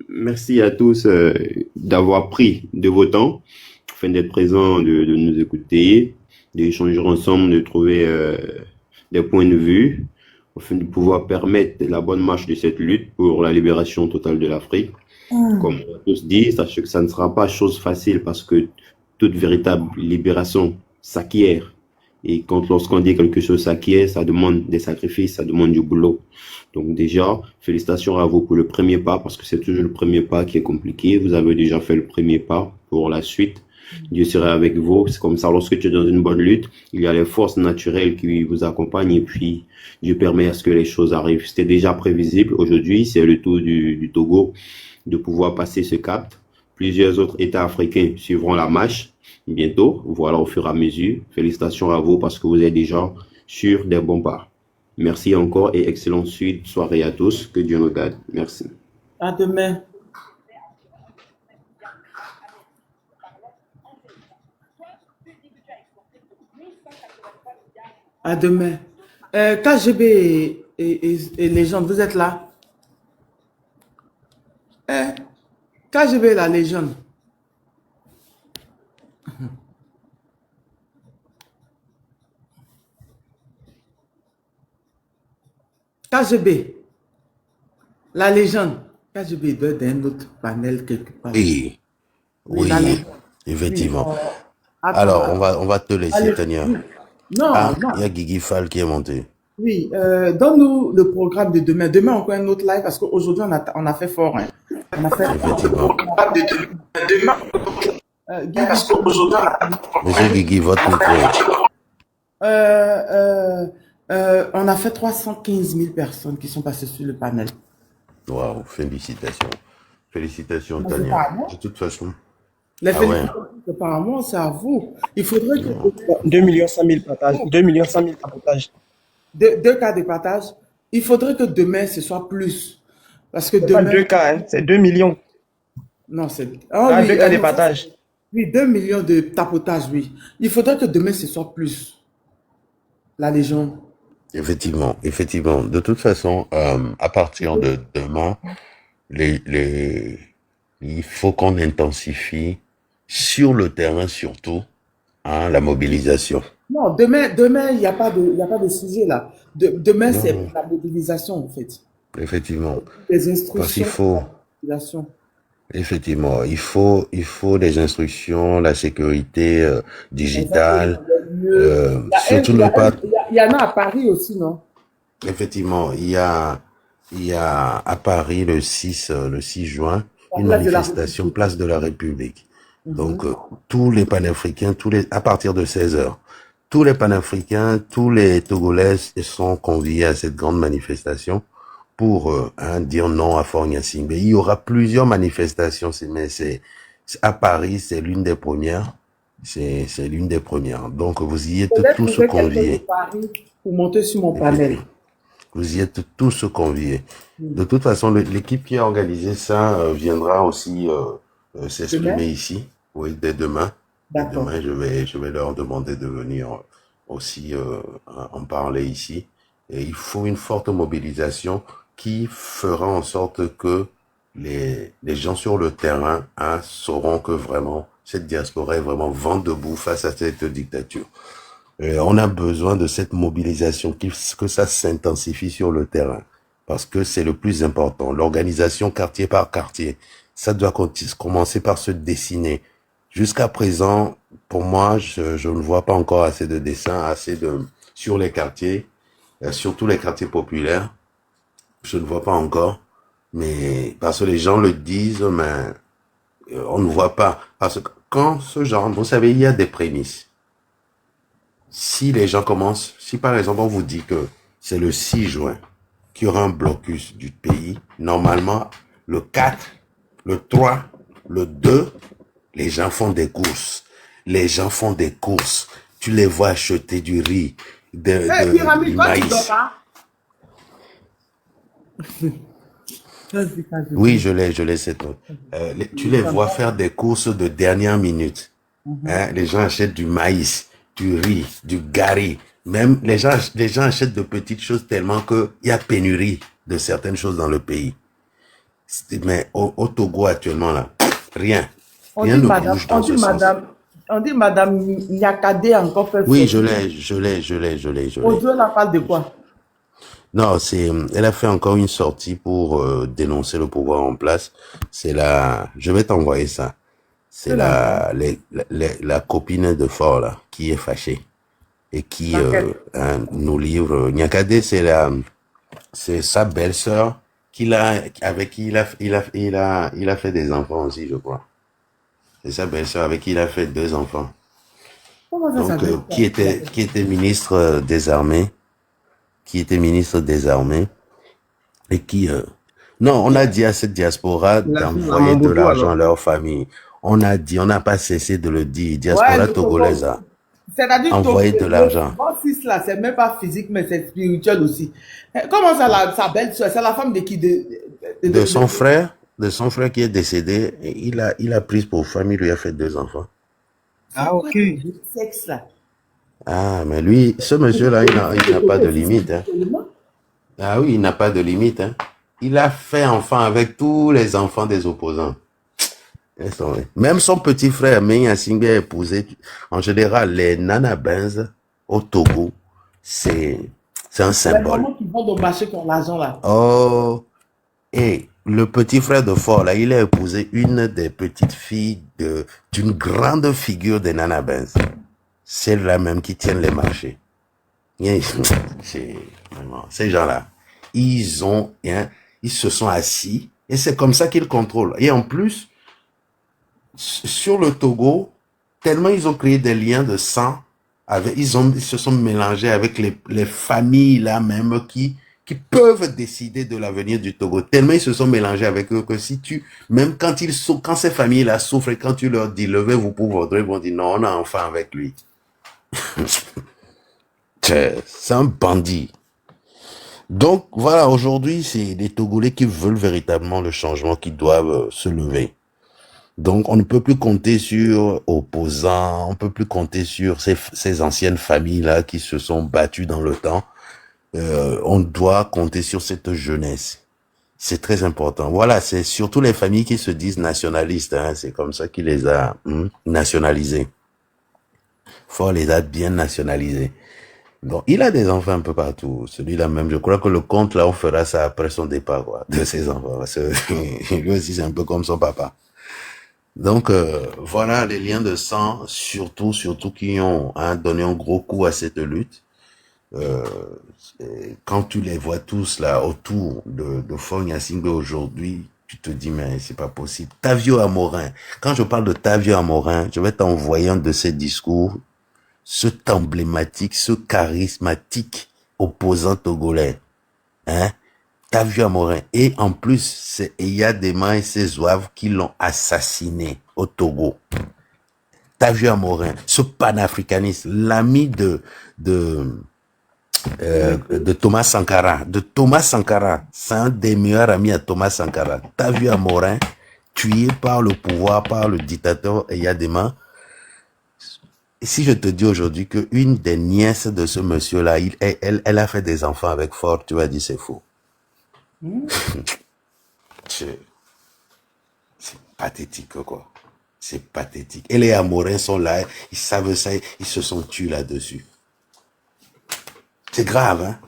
Merci à tous d'avoir pris de vos temps afin d'être présents, de nous écouter, d'échanger ensemble, de trouver des points de vue afin de pouvoir permettre la bonne marche de cette lutte pour la libération totale de l'Afrique. Comme on a tous dit, sachez que ça ne sera pas chose facile parce que toute véritable libération s'acquiert. Et lorsqu'on dit quelque chose s'acquiert, ça demande des sacrifices, ça demande du boulot. Donc déjà, félicitations à vous pour le premier pas, parce que c'est toujours le premier pas qui est compliqué. Vous avez déjà fait le premier pas pour la suite. Dieu sera avec vous. C'est comme ça, lorsque tu es dans une bonne lutte, il y a les forces naturelles qui vous accompagnent et puis Dieu permet à ce que les choses arrivent. C'était déjà prévisible. Aujourd'hui, c'est le tour du Togo de pouvoir passer ce cap. Plusieurs autres États africains suivront la marche bientôt, voilà, au fur et à mesure. Félicitations à vous parce que vous êtes déjà sur des bons pas. Merci encore et excellente suite, soirée à tous. Que Dieu nous garde. Merci.
À demain. À demain. KGB et Légende, vous êtes là? KGB et la Légende. KGB, la Légende. KGB doit être un autre panel quelque part.
Oui, oui, effectivement.
Oui,
Alors, on va te laisser, Tania.
Non,
Ah,
non.
il y a Guigui Fall qui est monté.
Oui, donne-nous le programme de demain. Demain, encore un autre live parce qu'aujourd'hui, on a fait fort. Hein. On a fait
Effectivement.
le programme de demain. Guigui, parce qu'aujourd'hui,
Monsieur Guigui, votre micro.
on a fait 315 000 personnes qui sont passées sur le panel.
Waouh, félicitations. Félicitations,
Mais c'est
Tania.
pas à moi.
De toute façon.
Les
Ah ouais.
félicitations, c'est pas à moi, c'est à vous. Il faudrait que
2 100 000 partages. 2 100 000 partages.
deux cas de partage. Il faudrait que demain, ce soit plus. Parce que
C'est pas
demain.
2 cas, hein, c'est 2 millions.
Non, c'est.
Ah,
oui,
2 cas de
non,
partage.
oui, 2 millions de tapotage, oui. Il faudrait que demain, ce soit plus. La Légende.
Effectivement, effectivement. De toute façon, à partir de demain, il faut qu'on intensifie sur le terrain surtout la mobilisation.
Non, demain, il n'y a pas de sujet là. Demain,
Non,
c'est
non,
la mobilisation, en fait.
effectivement.
Les
Parce qu'il
instructions
faut,
de la mobilisation.
effectivement, il faut des instructions, la sécurité digitale,
Exactement.
surtout ne pas.
Il y en a à Paris aussi, non?
Effectivement, il y a à Paris le 6 juin
La
une
place de la
manifestation
République.
place de la République. Donc
Mhm.
tous les panafricains, à partir de 16h, tous les panafricains, tous les Togolais sont conviés à cette grande manifestation pour dire non à Faure Gnassingbé. Il y aura plusieurs manifestations, mais à Paris, c'est l'une des premières. C'est l'une des premières. Donc vous y êtes
Peut-être
tous
trouver quelqu'un de
conviés.
Paris pour monter sur mon panel.
Vous y êtes tous conviés. De toute façon, l'équipe qui a organisé ça viendra aussi s'exprimer
Demain?
ici. Oui, dès demain. Dès
D'accord.
demain, je vais leur demander de venir aussi en parler ici. Et il faut une forte mobilisation qui fera en sorte que les gens sur le terrain sauront que vraiment cette diaspora est vraiment vent debout face à cette dictature. On a besoin de cette mobilisation, que ça s'intensifie sur le terrain, parce que c'est le plus important. L'organisation quartier par quartier, ça doit commencer par se dessiner. Jusqu'à présent, pour moi, je ne vois pas encore assez de dessins, sur les quartiers, surtout les quartiers populaires. Je ne vois pas encore, mais parce que les gens le disent, mais on ne voit pas. Parce que quand ce genre, vous savez, il y a des prémices. Si les gens commencent, si par exemple on vous dit que c'est le 6 juin qu'il y aura un blocus du pays, normalement, le 4, le 3, le 2, les gens font des courses. Les gens font des courses. Tu les vois acheter du riz, du maïs. Oui, je l'ai cette note. Tu les vois faire des courses de dernière minute. Hein, les gens achètent du maïs, du riz, du gari. Même les gens achètent de petites choses tellement qu'il y a pénurie de certaines choses dans le pays. Mais au Togo actuellement, là, rien. Rien ne bouge dans ce sens.
On dit Madame Nyakade encore fait.
Oui, je l'ai.
Aujourd'hui, elle parle de quoi?
Non, elle a fait encore une sortie pour dénoncer le pouvoir en place. Je vais t'envoyer ça. C'est la copine de Fort, là, qui est fâchée. Et qui nous livre. Nyakade, c'est sa belle-sœur avec qui il a fait des enfants aussi, je crois. C'est sa belle-sœur avec qui il a fait 2 enfants. Donc, qui était ministre des Armées. Et qui... non, on a dit à cette diaspora d'envoyer de l'argent à leur famille. On n'a pas cessé de le dire. Diaspora togolaise a envoyé de l'argent.
C'est même pas physique, mais c'est spirituel aussi. Comment ça, sa belle-soeur, c'est la femme de qui?
De son frère qui est décédé. Il a pris pour famille, lui a fait 2 enfants.
Ah, ok. Sexe, là.
Ah, mais lui, ce monsieur-là, il n'a pas de limite. Hein. Ah oui, il n'a pas de limite. Hein. Il a fait enfant avec tous les enfants des opposants. Même son petit frère, Menya Singbe, a épousé. En général, les Nanabins au Togo, c'est un symbole.
Les gens qui vont marcher pour l'argent, là.
Oh, et le petit frère de Fort, là, il a épousé une des petites filles d'une grande figure des Nanabins. C'est là même qui tiennent les marchés. Ces gens-là, ils se sont assis et c'est comme ça qu'ils contrôlent. Et en plus, sur le Togo, tellement ils ont créé des liens de sang, ils se sont mélangés avec les familles là même qui peuvent décider de l'avenir du Togo. Tellement ils se sont mélangés avec eux que même quand ces familles-là souffrent et quand tu leur dis levez-vous pour votre droit, ils vont dire non, on a un enfant avec lui. C'est un bandit. Donc voilà, aujourd'hui, c'est les Togolais qui veulent véritablement le changement qui doivent se lever. Donc on ne peut plus compter sur opposants, on ne peut plus compter sur ces anciennes familles-là qui se sont battues dans le temps. On doit compter sur cette jeunesse. C'est très important. Voilà, c'est surtout les familles qui se disent nationalistes. Hein, c'est comme ça qu'il les a nationalisés. Fort les a bien nationalisés. Donc, il a des enfants un peu partout. Celui-là même, je crois que le compte, là, on fera ça après son départ, quoi, de ses enfants. Parce que lui aussi, c'est un peu comme son papa. Donc, voilà les liens de sang, surtout qui ont donné un gros coup à cette lutte. Quand tu les vois tous, là, autour de Fort Gnassingbé aujourd'hui, tu te dis, mais c'est pas possible. Tavio Amorin. Quand je parle de Tavio Amorin, je vais t'envoyer un de ses discours, cet emblématique, ce charismatique opposant togolais. Hein? Tavio Amorin. Et en plus, c'est Eya Dema et ses zouaves qui l'ont assassiné au Togo. Tavio Amorin, ce panafricaniste, l'ami de Thomas Sankara. C'est un des meilleurs amis à Thomas Sankara. Tavio Amorin, tué par le pouvoir, par le dictateur Eya Dema. Et si je te dis aujourd'hui qu'une des nièces de ce monsieur-là, elle a fait des enfants avec Ford, tu vas dire c'est faux. C'est pathétique, quoi. C'est pathétique. Et les Amorins sont là, ils savent ça, ils se sont tués là-dessus. C'est grave, hein?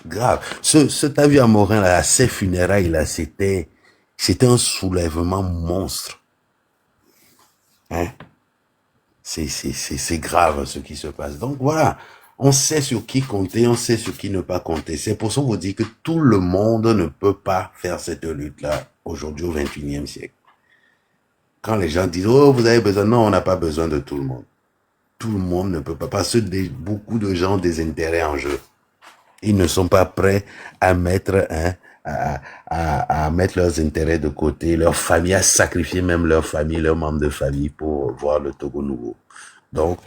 Grave. T'as vu à Morin, là, à ses funérailles, là, c'était un soulèvement monstre. Hein? C'est grave ce qui se passe. Donc voilà, on sait sur qui compter, on sait sur qui ne pas compter. C'est pour ça qu'on vous dit que tout le monde ne peut pas faire cette lutte-là aujourd'hui au XXIe siècle. Quand les gens disent, oh, vous avez besoin, non, on n'a pas besoin de tout le monde. Tout le monde ne peut pas, parce que beaucoup de gens ont des intérêts en jeu. Ils ne sont pas prêts à mettre, à mettre leurs intérêts de côté, leur famille, à sacrifier même leur famille, leurs membres de famille pour voir le Togo nouveau. Donc,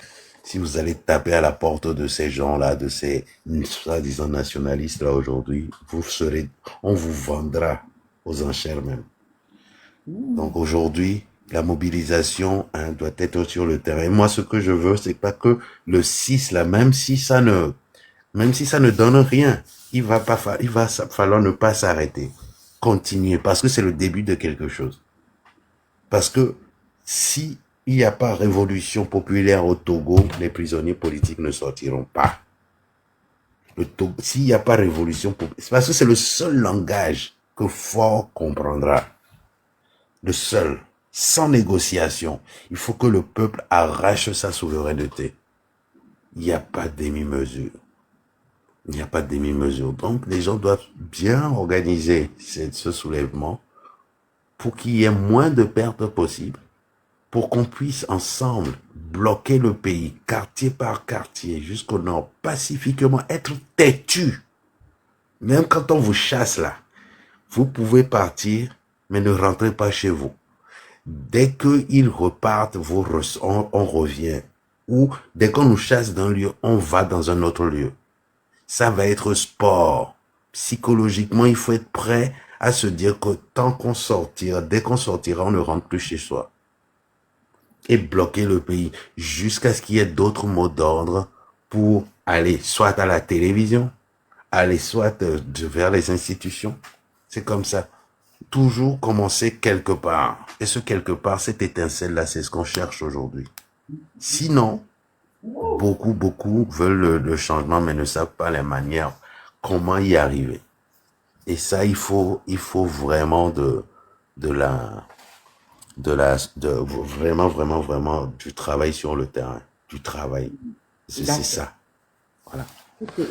si vous allez taper à la porte de ces gens-là, de ces, soi-disant nationalistes-là aujourd'hui, on vous vendra aux enchères même. Donc aujourd'hui, la mobilisation doit être sur le terrain. Et moi, ce que je veux, c'est pas que le 6, là, même si ça ne donne rien, il va falloir ne pas s'arrêter. Continuer, parce que c'est le début de quelque chose. Parce que si il n'y a pas révolution populaire au Togo, les prisonniers politiques ne sortiront pas. S'il n'y a pas révolution populaire, c'est parce que c'est le seul langage que Faure comprendra. Le seul, sans négociation. Il faut que le peuple arrache sa souveraineté. Il n'y a pas de demi-mesure. Il n'y a pas de demi-mesure. Donc, les gens doivent bien organiser ce soulèvement pour qu'il y ait moins de pertes possibles, pour qu'on puisse ensemble bloquer le pays, quartier par quartier, jusqu'au nord, pacifiquement, être têtu. Même quand on vous chasse là, vous pouvez partir, mais ne rentrez pas chez vous. Dès qu'ils repartent, on revient. Ou dès qu'on nous chasse d'un lieu, on va dans un autre lieu. Ça va être sport. Psychologiquement, il faut être prêt à se dire que dès qu'on sortira, on ne rentre plus chez soi. Et bloquer le pays jusqu'à ce qu'il y ait d'autres mots d'ordre pour aller soit à la télévision, aller soit vers les institutions. C'est comme ça. Toujours commencer quelque part. Et ce quelque part, cette étincelle-là, c'est ce qu'on cherche aujourd'hui. Sinon, beaucoup veulent le changement, mais ne savent pas les manières, comment y arriver. Et ça, il faut vraiment vraiment du travail sur le terrain. Du travail. C'est ça. Voilà.
Okay.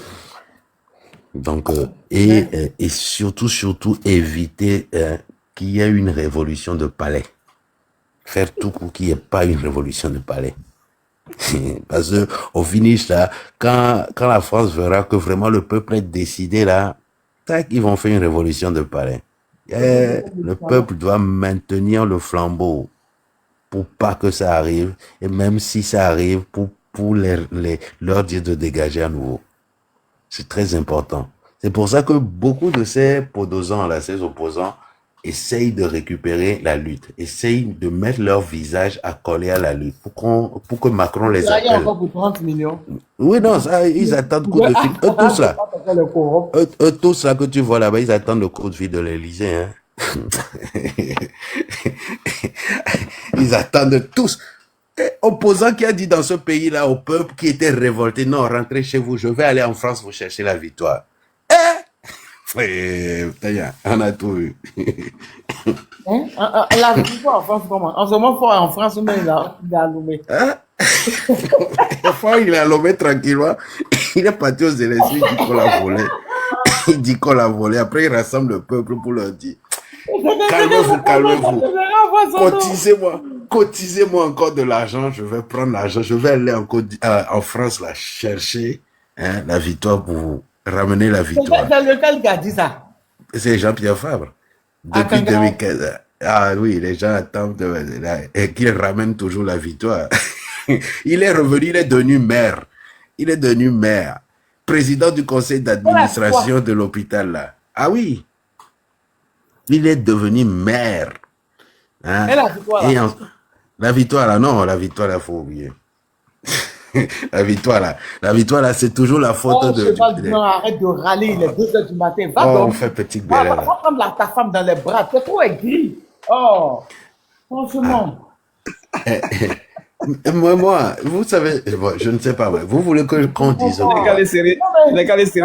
Donc, et surtout éviter qu'il y ait une révolution de palais. Faire tout pour qu'il n'y ait pas une révolution de palais. Parce que au finish là, quand la France verra que vraiment le peuple est décidé là, tac, ils vont faire une révolution de palais. Et le peuple doit maintenir le flambeau pour pas que ça arrive, et même si ça arrive, pour leur dire de dégager à nouveau. C'est très important. C'est pour ça que beaucoup de ces podosans là, ces opposants, essayent de récupérer la lutte, essayent de mettre leur visage à coller à la lutte pour que Macron les appelle.
Il y a encore pour 30 millions.
Oui, non, ça, ils attendent coup de fil. Eux tous là que tu vois là-bas, ils attendent le coup de fil de l'Élysée. Hein. Ils attendent tous. Et opposant qui a dit dans ce pays-là au peuple qui était révolté, non, rentrez chez vous, je vais aller en France vous chercher la victoire. On a tout eu.
La victoire en France, comment? En ce moment, fort en France, mais il a allumé.
Fort, il a allumé tranquillement. Il est parti aux élections, il dit qu'on l'a volé. Il dit qu'on l'a volé. Après, il rassemble le peuple pour leur dire calmez-vous. Cotisez-moi encore de l'argent. Je vais prendre l'argent. Je vais aller en France là, chercher la victoire pour vous. Ramener la victoire.
C'est lequel qui a dit ça?
C'est Jean-Pierre Fabre. Depuis 2015. Ah oui, les gens attendent qu'il ramène toujours la victoire. Il est revenu, il est devenu maire. Il est devenu maire. Président du conseil d'administration de l'hôpital là. Ah oui. Il est devenu maire. Hein?
Et la victoire là?
La victoire là, non, la victoire là, faut oublier. La victoire là, c'est toujours la faute de.
Arrête de râler, il est 2h du matin. Va
on fait petite belle.
Va prendre ta femme dans les bras, t'es trop aigri. Oh, franchement.
Moi, vous savez, je ne sais pas, vous voulez qu'on dise
Les
quoi?
gars, les serrés,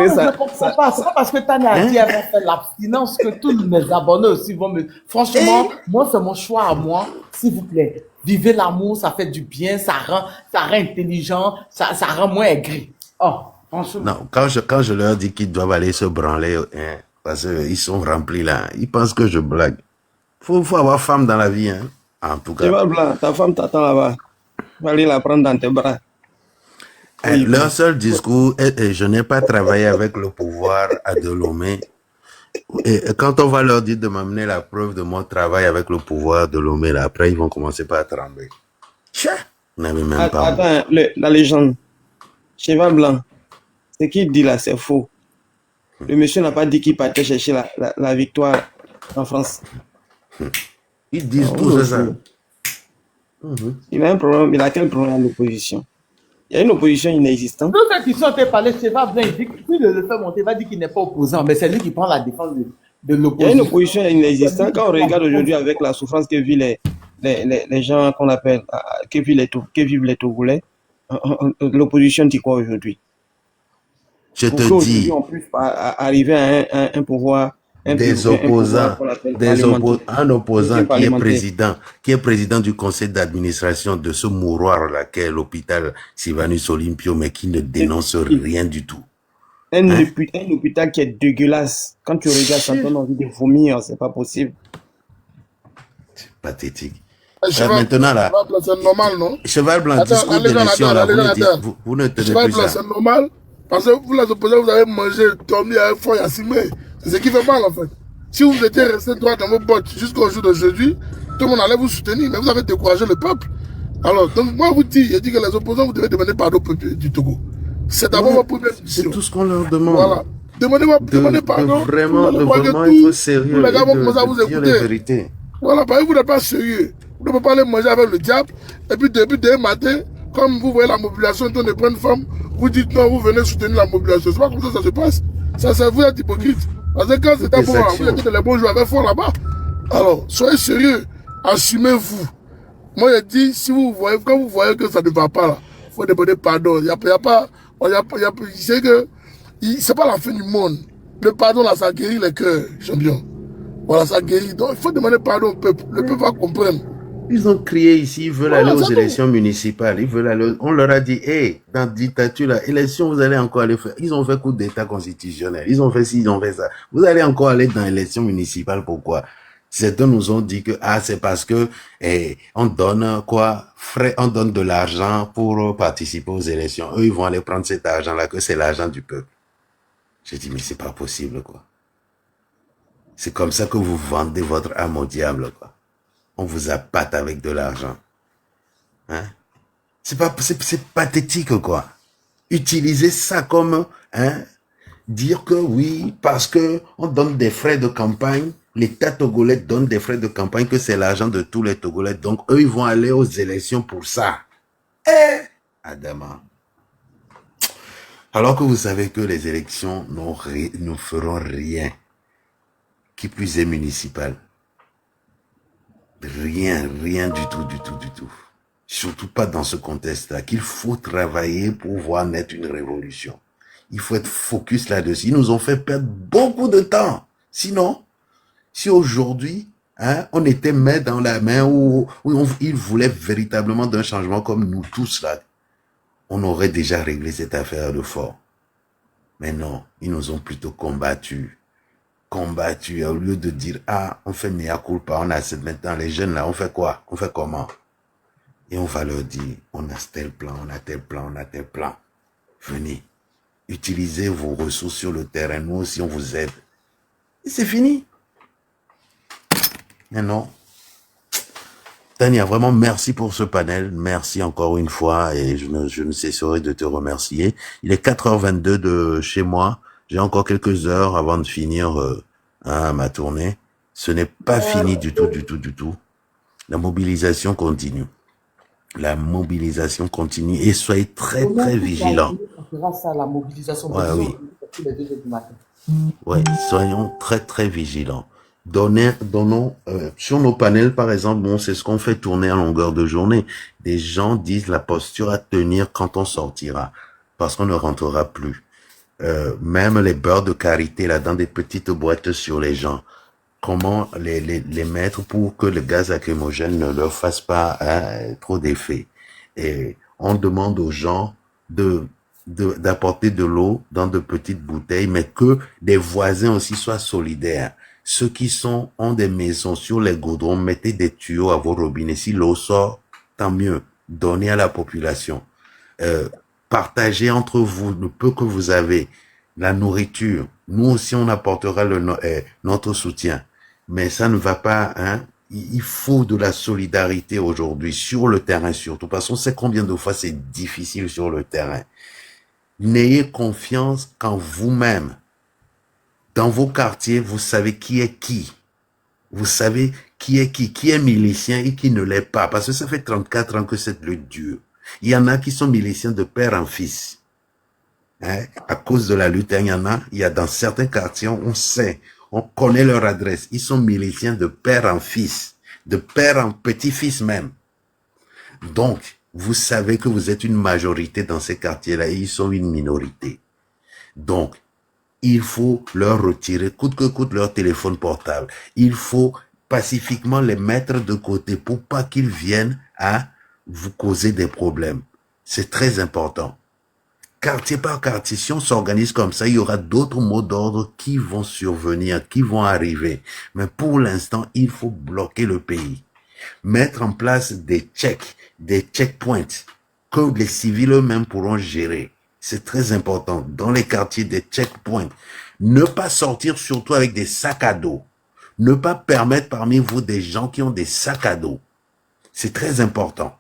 Je comprends pas. C'est pas parce que Tania a dit qu'elle va faire l'abstinence que tous mes abonnés aussi vont me. Franchement, moi, c'est mon choix à moi. S'il vous plaît, vivez l'amour, ça fait du bien, ça rend intelligent, ça rend moins aigri. Oh, franchement.
Non, quand je leur dis qu'ils doivent aller se branler, hein, parce qu'ils sont remplis là, ils pensent que je blague. Faut avoir femme dans la vie, hein, en tout cas.
Cheval blanc, ta femme t'attend là-bas. Va aller la prendre dans tes bras.
Leur seul discours est je n'ai pas travaillé avec le pouvoir à Delomé. Et quand on va leur dire de m'amener la preuve de mon travail avec le pouvoir de Lomé, là, après ils vont commencer par trembler. Vous n'avez même pas.
Attends, la légende. Cheval blanc. Ce qu'il dit là, c'est faux. Le monsieur n'a pas dit qu'il partait chercher la victoire en France.
Ils disent tout ça.
Il a un problème. Il a quel problème à l'opposition? Il y a une opposition inexistante.
Tous ceux qui sont parlé, c'est pas bien. Il dit que si le fait monter, il va dire qu'il n'est pas opposant. Mais c'est lui qui prend la défense de l'opposition.
Il y a une opposition inexistante. Quand on regarde aujourd'hui avec la souffrance que vivent les gens qu'on appelle, que vivent les Togolais, l'opposition dit quoi aujourd'hui?
Je te dis.
On puisse arriver à un pouvoir.
Un opposant qui est président du conseil d'administration de ce mouroir là qu'est l'hôpital Sylvanus Olympio, mais qui ne dénonce rien du tout.
Un hôpital qui est dégueulasse. Quand tu regardes, ça donne envie de vomir, c'est pas possible.
C'est pathétique.
Maintenant là, c'est normal, non?
Cheval blanc, discours d'élection là, vous ne tenez plus ça.
C'est normal, parce que vous les opposants, vous avez mangé, dormi à un foie assimé. C'est ce qui fait mal en fait. Si vous étiez resté droit dans vos bottes jusqu'au jour d'aujourd'hui, tout le monde allait vous soutenir, mais vous avez découragé le peuple. Alors, donc moi vous dis, je dis que les opposants, vous devez demander pardon au peuple du Togo. C'est d'abord votre première mission.
C'est tout ce qu'on leur demande.
Voilà. Demandez pardon.
De vraiment être sérieux.
Les gars vont commencer à vous écouter.
Vérité.
Voilà, parce que vous n'êtes pas sérieux. Vous ne pouvez pas aller manger avec le diable. Et puis depuis demain matin, comme vous voyez la mobilisation en train de prendre forme, vous dites non, vous venez soutenir la mobilisation. C'est pas comme ça se passe. Ça vous êtes hypocrite. Parce que quand c'était bon, vous étiez les bons joueurs avec fort là-bas. Alors, soyez sérieux. Assumez-vous. Moi, je dis, si vous voyez, quand vous voyez que ça ne va pas là, il faut demander pardon. Il y a pas, c'est que, c'est pas la fin du monde. Le pardon là, ça guérit les cœurs, champion. Voilà, ça guérit. Donc, il faut demander pardon au peuple. Le peuple va comprendre.
Ils ont crié ici, ils veulent aller aux élections municipales. Ils veulent aller. On leur a dit, hey, dans la dictature, là, élection, vous allez encore aller faire. Ils ont fait coup d'état constitutionnel. Ils ont fait ci, ils ont fait ça. Vous allez encore aller dans l'élection municipale. Pourquoi? Certains nous ont dit que, c'est parce que, on donne quoi? On donne de l'argent pour participer aux élections. Eux, ils vont aller prendre cet argent-là, que c'est l'argent du peuple. J'ai dit, mais c'est pas possible, quoi. C'est comme ça que vous vendez votre âme au diable, quoi. On vous appâte avec de l'argent. Hein? C'est pathétique, quoi. Utilisez ça comme, dire que oui, parce que on donne des frais de campagne, l'État togolais donne des frais de campagne, que c'est l'argent de tous les Togolais. Donc, eux, ils vont aller aux élections pour ça. Adama. Alors que vous savez que les élections ne feront rien. Qui plus est municipal. Rien du tout. Surtout pas dans ce contexte-là, qu'il faut travailler pour voir naître une révolution. Il faut être focus là-dessus. Ils nous ont fait perdre beaucoup de temps. Sinon, si aujourd'hui, on était main dans la main où ils voulaient véritablement d'un changement comme nous tous là, on aurait déjà réglé cette affaire de fort. Mais non, ils nous ont plutôt combattu, au lieu de dire, on fait mea culpa, on a maintenant les jeunes là, on fait quoi? On fait comment? Et on va leur dire, on a tel plan, on a tel plan. Venez, utilisez vos ressources sur le terrain, nous aussi on vous aide. Et c'est fini. Mais non. Tania, vraiment merci pour ce panel, merci encore une fois et je ne cesserai de te remercier. Il est 4h22 de chez moi. J'ai encore quelques heures avant de finir ma tournée. Ce n'est pas fini du tout. La mobilisation continue. Et soyez très vigilants.
Grâce à la mobilisation,
oui.
tous les 2 heures du matin.
Oui, soyons très vigilants. Donnons, sur nos panels, par exemple, bon, c'est ce qu'on fait tourner à longueur de journée. Des gens disent la posture à tenir quand on sortira, parce qu'on ne rentrera plus. Même les beurres de karité, là, dans des petites boîtes sur les gens. Comment les mettre pour que le gaz lacrymogène ne leur fasse pas trop d'effet. Et on demande aux gens d'apporter de l'eau dans de petites bouteilles, mais que les voisins aussi soient solidaires. Ceux qui ont des maisons sur les goudrons, mettez des tuyaux à vos robinets. Si l'eau sort, tant mieux. Donnez à la population. Partagez entre vous le peu que vous avez. La nourriture. Nous aussi, on apportera notre soutien. Mais ça ne va pas, hein. Il faut de la solidarité aujourd'hui, sur le terrain surtout, parce qu'on sait combien de fois c'est difficile sur le terrain. N'ayez confiance qu'en vous-même. Dans vos quartiers, vous savez qui est qui. Vous savez qui est milicien et qui ne l'est pas, parce que ça fait 34 ans que cette lutte dure. Il y en a qui sont miliciens de père en fils. Hein? À cause de la lutte, il y a dans certains quartiers, on sait, on connaît leur adresse. Ils sont miliciens de père en fils, de père en petit-fils même. Donc, vous savez que vous êtes une majorité dans ces quartiers-là et ils sont une minorité. Donc, il faut leur retirer coûte que coûte leur téléphone portable. Il faut pacifiquement les mettre de côté pour pas qu'ils viennent à vous causer des problèmes. C'est très important. Quartier par quartier, si on s'organise comme ça, il y aura d'autres mots d'ordre qui vont survenir, qui vont arriver. Mais pour l'instant, il faut bloquer le pays. Mettre en place des checkpoints que les civils eux-mêmes pourront gérer. C'est très important. Dans les quartiers, des checkpoints. Ne pas sortir surtout avec des sacs à dos. Ne pas permettre parmi vous des gens qui ont des sacs à dos. C'est très important.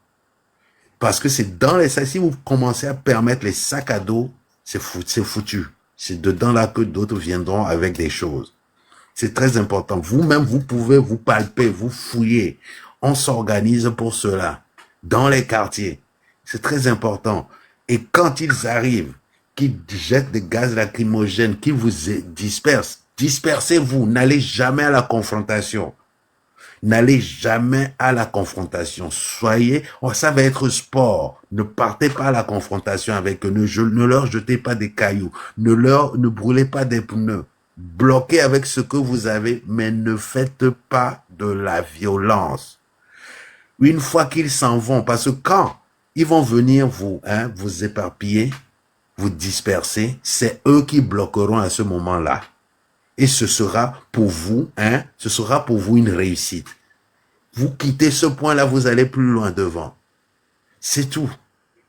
Parce que c'est dans les sacs, si vous commencez à permettre les sacs à dos, c'est foutu. C'est dedans là que d'autres viendront avec des choses. C'est très important. Vous-même, vous pouvez vous palper, vous fouiller. On s'organise pour cela. Dans les quartiers. C'est très important. Et quand ils arrivent, qu'ils jettent des gaz lacrymogènes, qu'ils vous dispersent, dispersez-vous. N'allez jamais à la confrontation. N'allez jamais à la confrontation. Soyez, ça va être sport. Ne partez pas à la confrontation avec eux. Ne leur jetez pas des cailloux. Ne brûlez pas des pneus. Bloquez avec ce que vous avez, mais ne faites pas de la violence. Une fois qu'ils s'en vont, parce que quand ils vont venir vous éparpiller, vous disperser, c'est eux qui bloqueront à ce moment-là. Et ce sera pour vous, ce sera pour vous une réussite. Vous quittez ce point-là, vous allez plus loin devant. C'est tout.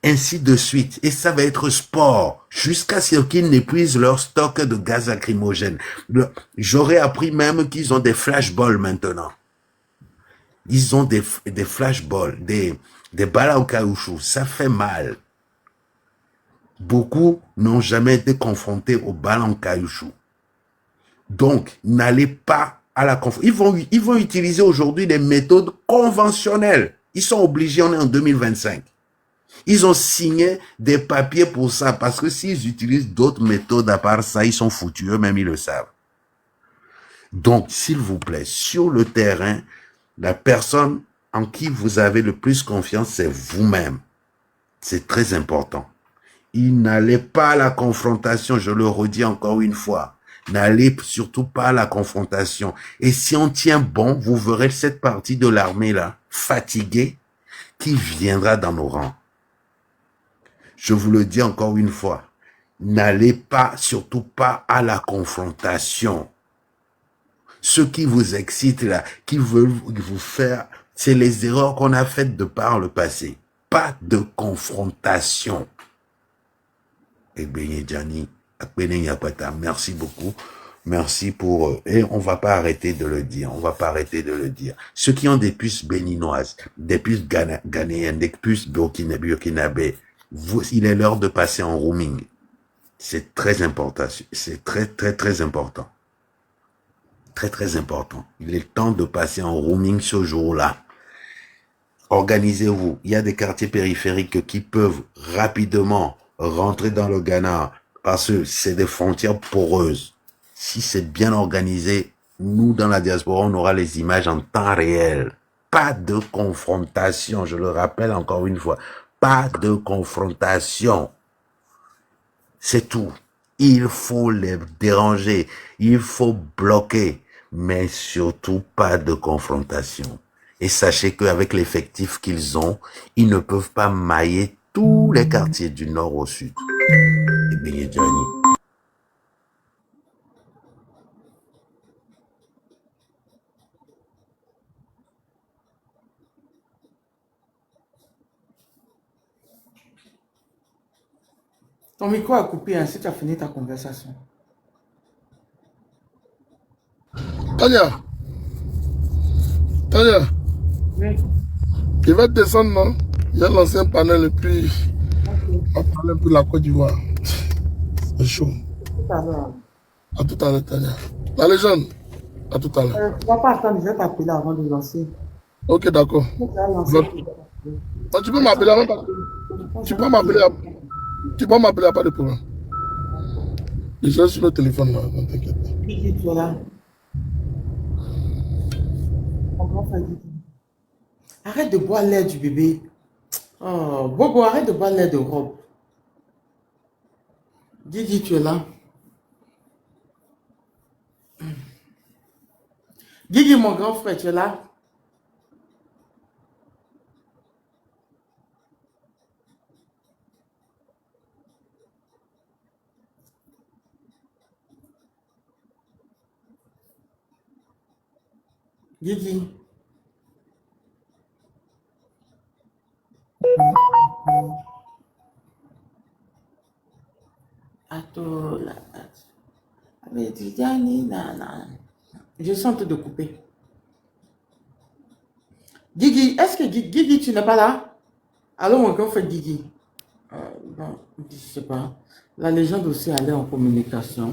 Ainsi de suite. Et ça va être sport, jusqu'à ce qu'ils n'épuisent leur stock de gaz lacrymogène. J'aurais appris même qu'ils ont des flashballs maintenant. Ils ont des flashballs, des balles en caoutchouc. Ça fait mal. Beaucoup n'ont jamais été confrontés aux balles en caoutchouc. Donc, n'allez pas à la confrontation. Ils vont utiliser aujourd'hui des méthodes conventionnelles. Ils sont obligés, on est en 2025. Ils ont signé des papiers pour ça, parce que s'ils utilisent d'autres méthodes à part ça, ils sont foutus, eux-mêmes ils le savent. Donc, s'il vous plaît, sur le terrain, la personne en qui vous avez le plus confiance, c'est vous-même. C'est très important. N'allez pas à la confrontation, je le redis encore une fois. N'allez surtout pas à la confrontation. Et si on tient bon, vous verrez cette partie de l'armée là, fatiguée, qui viendra dans nos rangs. Je vous le dis encore une fois. N'allez pas, surtout pas à la confrontation. Ceux qui vous excitent là, qui veulent vous faire, c'est les erreurs qu'on a faites de par le passé. Pas de confrontation. Eh bien, Gianni, merci beaucoup. Merci pour... Et on va pas arrêter de le dire. On va pas arrêter de le dire. Ceux qui ont des puces béninoises, des puces ghanéennes, des puces burkinabé, il est l'heure de passer en roaming. C'est très important. C'est très, très, très important. Très, très important. Il est temps de passer en roaming ce jour-là. Organisez-vous. Il y a des quartiers périphériques qui peuvent rapidement rentrer dans le Ghana parce que c'est des frontières poreuses. Si c'est bien organisé, Nous, dans la diaspora, on aura les images en temps réel. Pas de confrontation, je le rappelle encore une fois. Pas de confrontation. C'est tout. Il faut les déranger, il faut bloquer, mais surtout pas de confrontation. Et sachez qu'avec l'effectif qu'ils ont, ils ne peuvent pas mailler tous les quartiers du nord au sud. Et bien, Johnny.
Ton micro a coupé, hein, si tu as fini ta conversation.
Tania. Tania.
Oui.
Il va descendre, non? Il y a l'ancien panel et puis on va parler un peu de la Côte d'Ivoire. C'est chaud.
Tout à l'heure.
À tout à l'heure, Tania. La légende. À tout à l'heure.
Tu ne vas pas attendre, je vais t'appeler avant de lancer.
Ok, d'accord. Tu peux m'appeler avant. Tu peux m'appeler. Tu peux m'appeler, pas de problème. Je suis sur le téléphone là, ne t'inquiète pas.
Guigui, tu es là. Arrête de boire l'air du bébé. Oh, Bobo, arrête de boire l'air de robe. Guigui, tu es là. Guigui, mon grand frère, tu es là. Guigui. Attends, là. Je sens tout de couper. Guigui, est-ce que Guigui, tu n'es pas là? Allô, mon grand frère Guigui. Bon, je sais pas. La légende aussi allait en communication.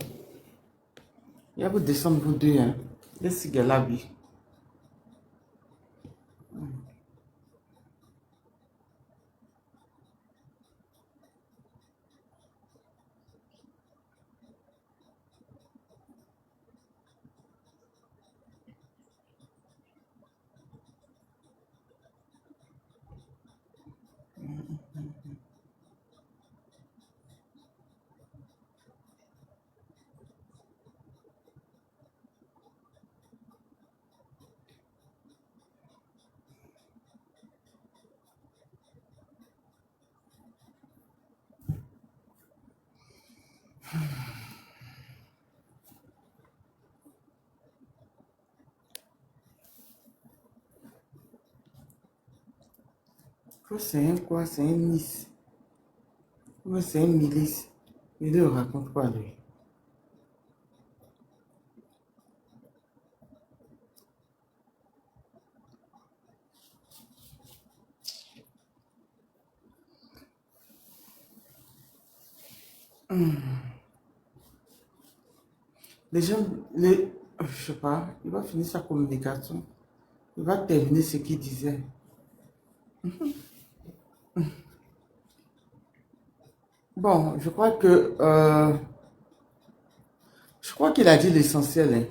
Il y a vous descendre vous deux, hein. Laissez Galabi. C'est un quoi? C'est un Nice. Ouais, c'est un milice. Il ne raconte pas lui. Les gens, je sais pas, il va finir sa communication. Il va terminer ce qu'il disait. Bon, je crois que je crois qu'il a dit l'essentiel. Hein.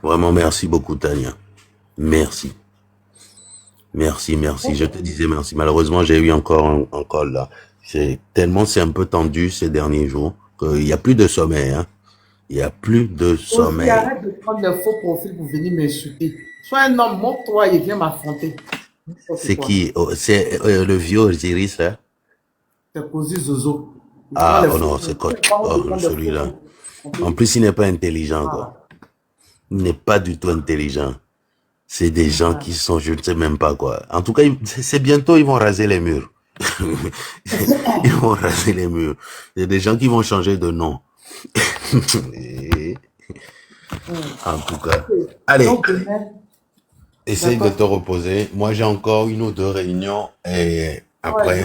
Vraiment, merci beaucoup, Tania. Merci. Merci, merci. Je te disais merci. Malheureusement, j'ai eu encore un call là. C'est un peu tendu ces derniers jours qu'il n'y a plus de sommeil. Hein. Il n'y a plus de sommeil.
Arrête de prendre les faux profils pour venir m'insulter. Sois un homme, montre-toi et viens m'affronter.
C'est qui? C'est le vieux Osiris là?
C'est Cozy Zozo.
Ah, oh non, c'est quoi? Oh, celui-là. En plus, il n'est pas intelligent, quoi. Il n'est pas du tout intelligent. C'est des gens qui sont, je ne sais même pas quoi. En tout cas, c'est bientôt, ils vont raser les murs. Ils vont raser les murs. Il y a des gens qui vont changer de nom. En tout cas. Allez. Essaye de te reposer. Moi, j'ai encore une ou deux réunions et après...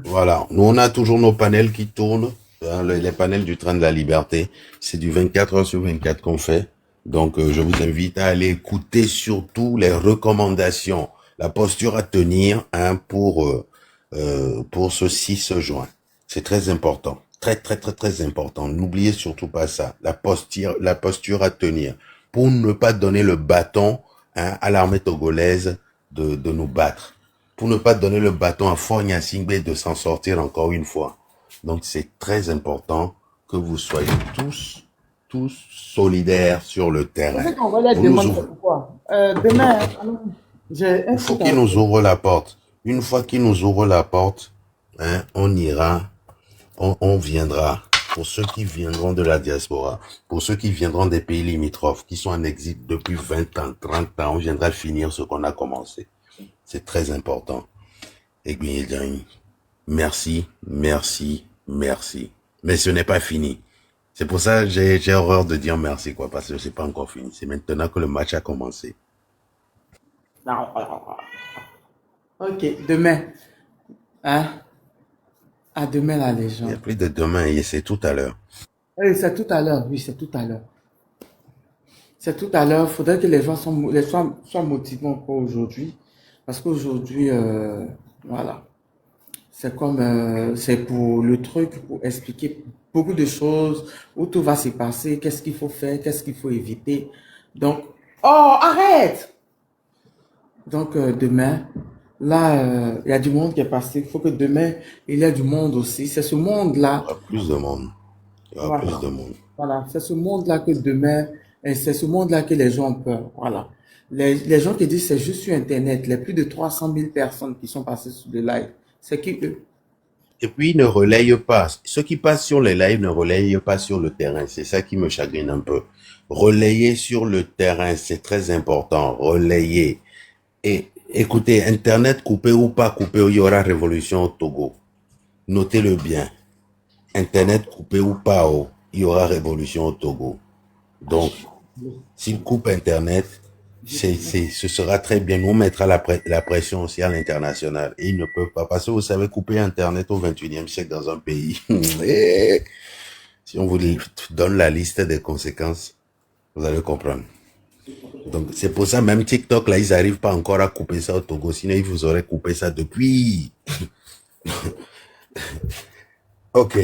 voilà. Nous, on a toujours nos panels qui tournent. Hein, les panels du train de la liberté. C'est du 24 heures sur 24 qu'on fait. Donc, je vous invite à aller écouter surtout les recommandations, la posture à tenir hein, pour ce 6 juin. C'est très important. Très, très, très, très important. N'oubliez surtout pas ça. La posture à tenir. Pour ne pas donner le bâton hein, à l'armée togolaise de nous battre. Pour ne pas donner le bâton à Faure Gnassingbé de s'en sortir encore une fois. Donc, c'est très important que vous soyez tous solidaires sur le terrain.
Demain,
il faut qu'ils nous ouvrent la porte. Une fois qu'ils nous ouvrent la porte, hein, on ira, on viendra. Pour ceux qui viendront de la diaspora, pour ceux qui viendront des pays limitrophes, qui sont en exil depuis 20 ans, 30 ans, on viendra finir ce qu'on a commencé. C'est très important. Et bien, merci, merci, merci. Mais ce n'est pas fini. C'est pour ça que j'ai horreur de dire merci, quoi, parce que c'est pas encore fini. C'est maintenant que le match a commencé.
Ok, demain. Hein? À demain, la légende.
Il n'y a plus de demain, c'est tout à l'heure.
Oui, c'est tout à l'heure, oui, c'est tout à l'heure. C'est tout à l'heure. Il faudrait que les gens soient motivés encore aujourd'hui. Parce qu'aujourd'hui, voilà. C'est comme, c'est pour le truc, pour expliquer beaucoup de choses, où tout va se passer, qu'est-ce qu'il faut faire, qu'est-ce qu'il faut éviter. Donc, oh, arrête! Donc, demain, là, il y a du monde qui est passé. Il faut que demain, il y ait du monde aussi. C'est ce monde-là.
Il y aura plus de monde. Il y aura plus de monde.
Voilà, c'est ce monde-là que demain, et c'est ce monde-là que les gens ont peur. Voilà. Les gens qui disent c'est juste sur Internet, les plus de 300 000 personnes qui sont passées sur le live, c'est qui eux?
Et puis, ils ne relayent pas. Ceux qui passent sur les lives ne relayent pas sur le terrain. C'est ça qui me chagrine un peu. Relayer sur le terrain, c'est très important. Relayer. Et écoutez, Internet coupé ou pas coupé, il y aura révolution au Togo. Notez-le bien. Internet coupé ou pas, il y aura révolution au Togo. Donc, s'il coupe Internet, ce sera très bien. Nous, on mettra la pression aussi à l'international. Et ils ne peuvent pas. Parce que vous savez, couper Internet au 21e siècle dans un pays. Si on vous donne la liste des conséquences, vous allez comprendre. Donc, c'est pour ça, même TikTok, là, ils n'arrivent pas encore à couper ça au Togo. Sinon, ils vous auraient coupé ça depuis. Ok.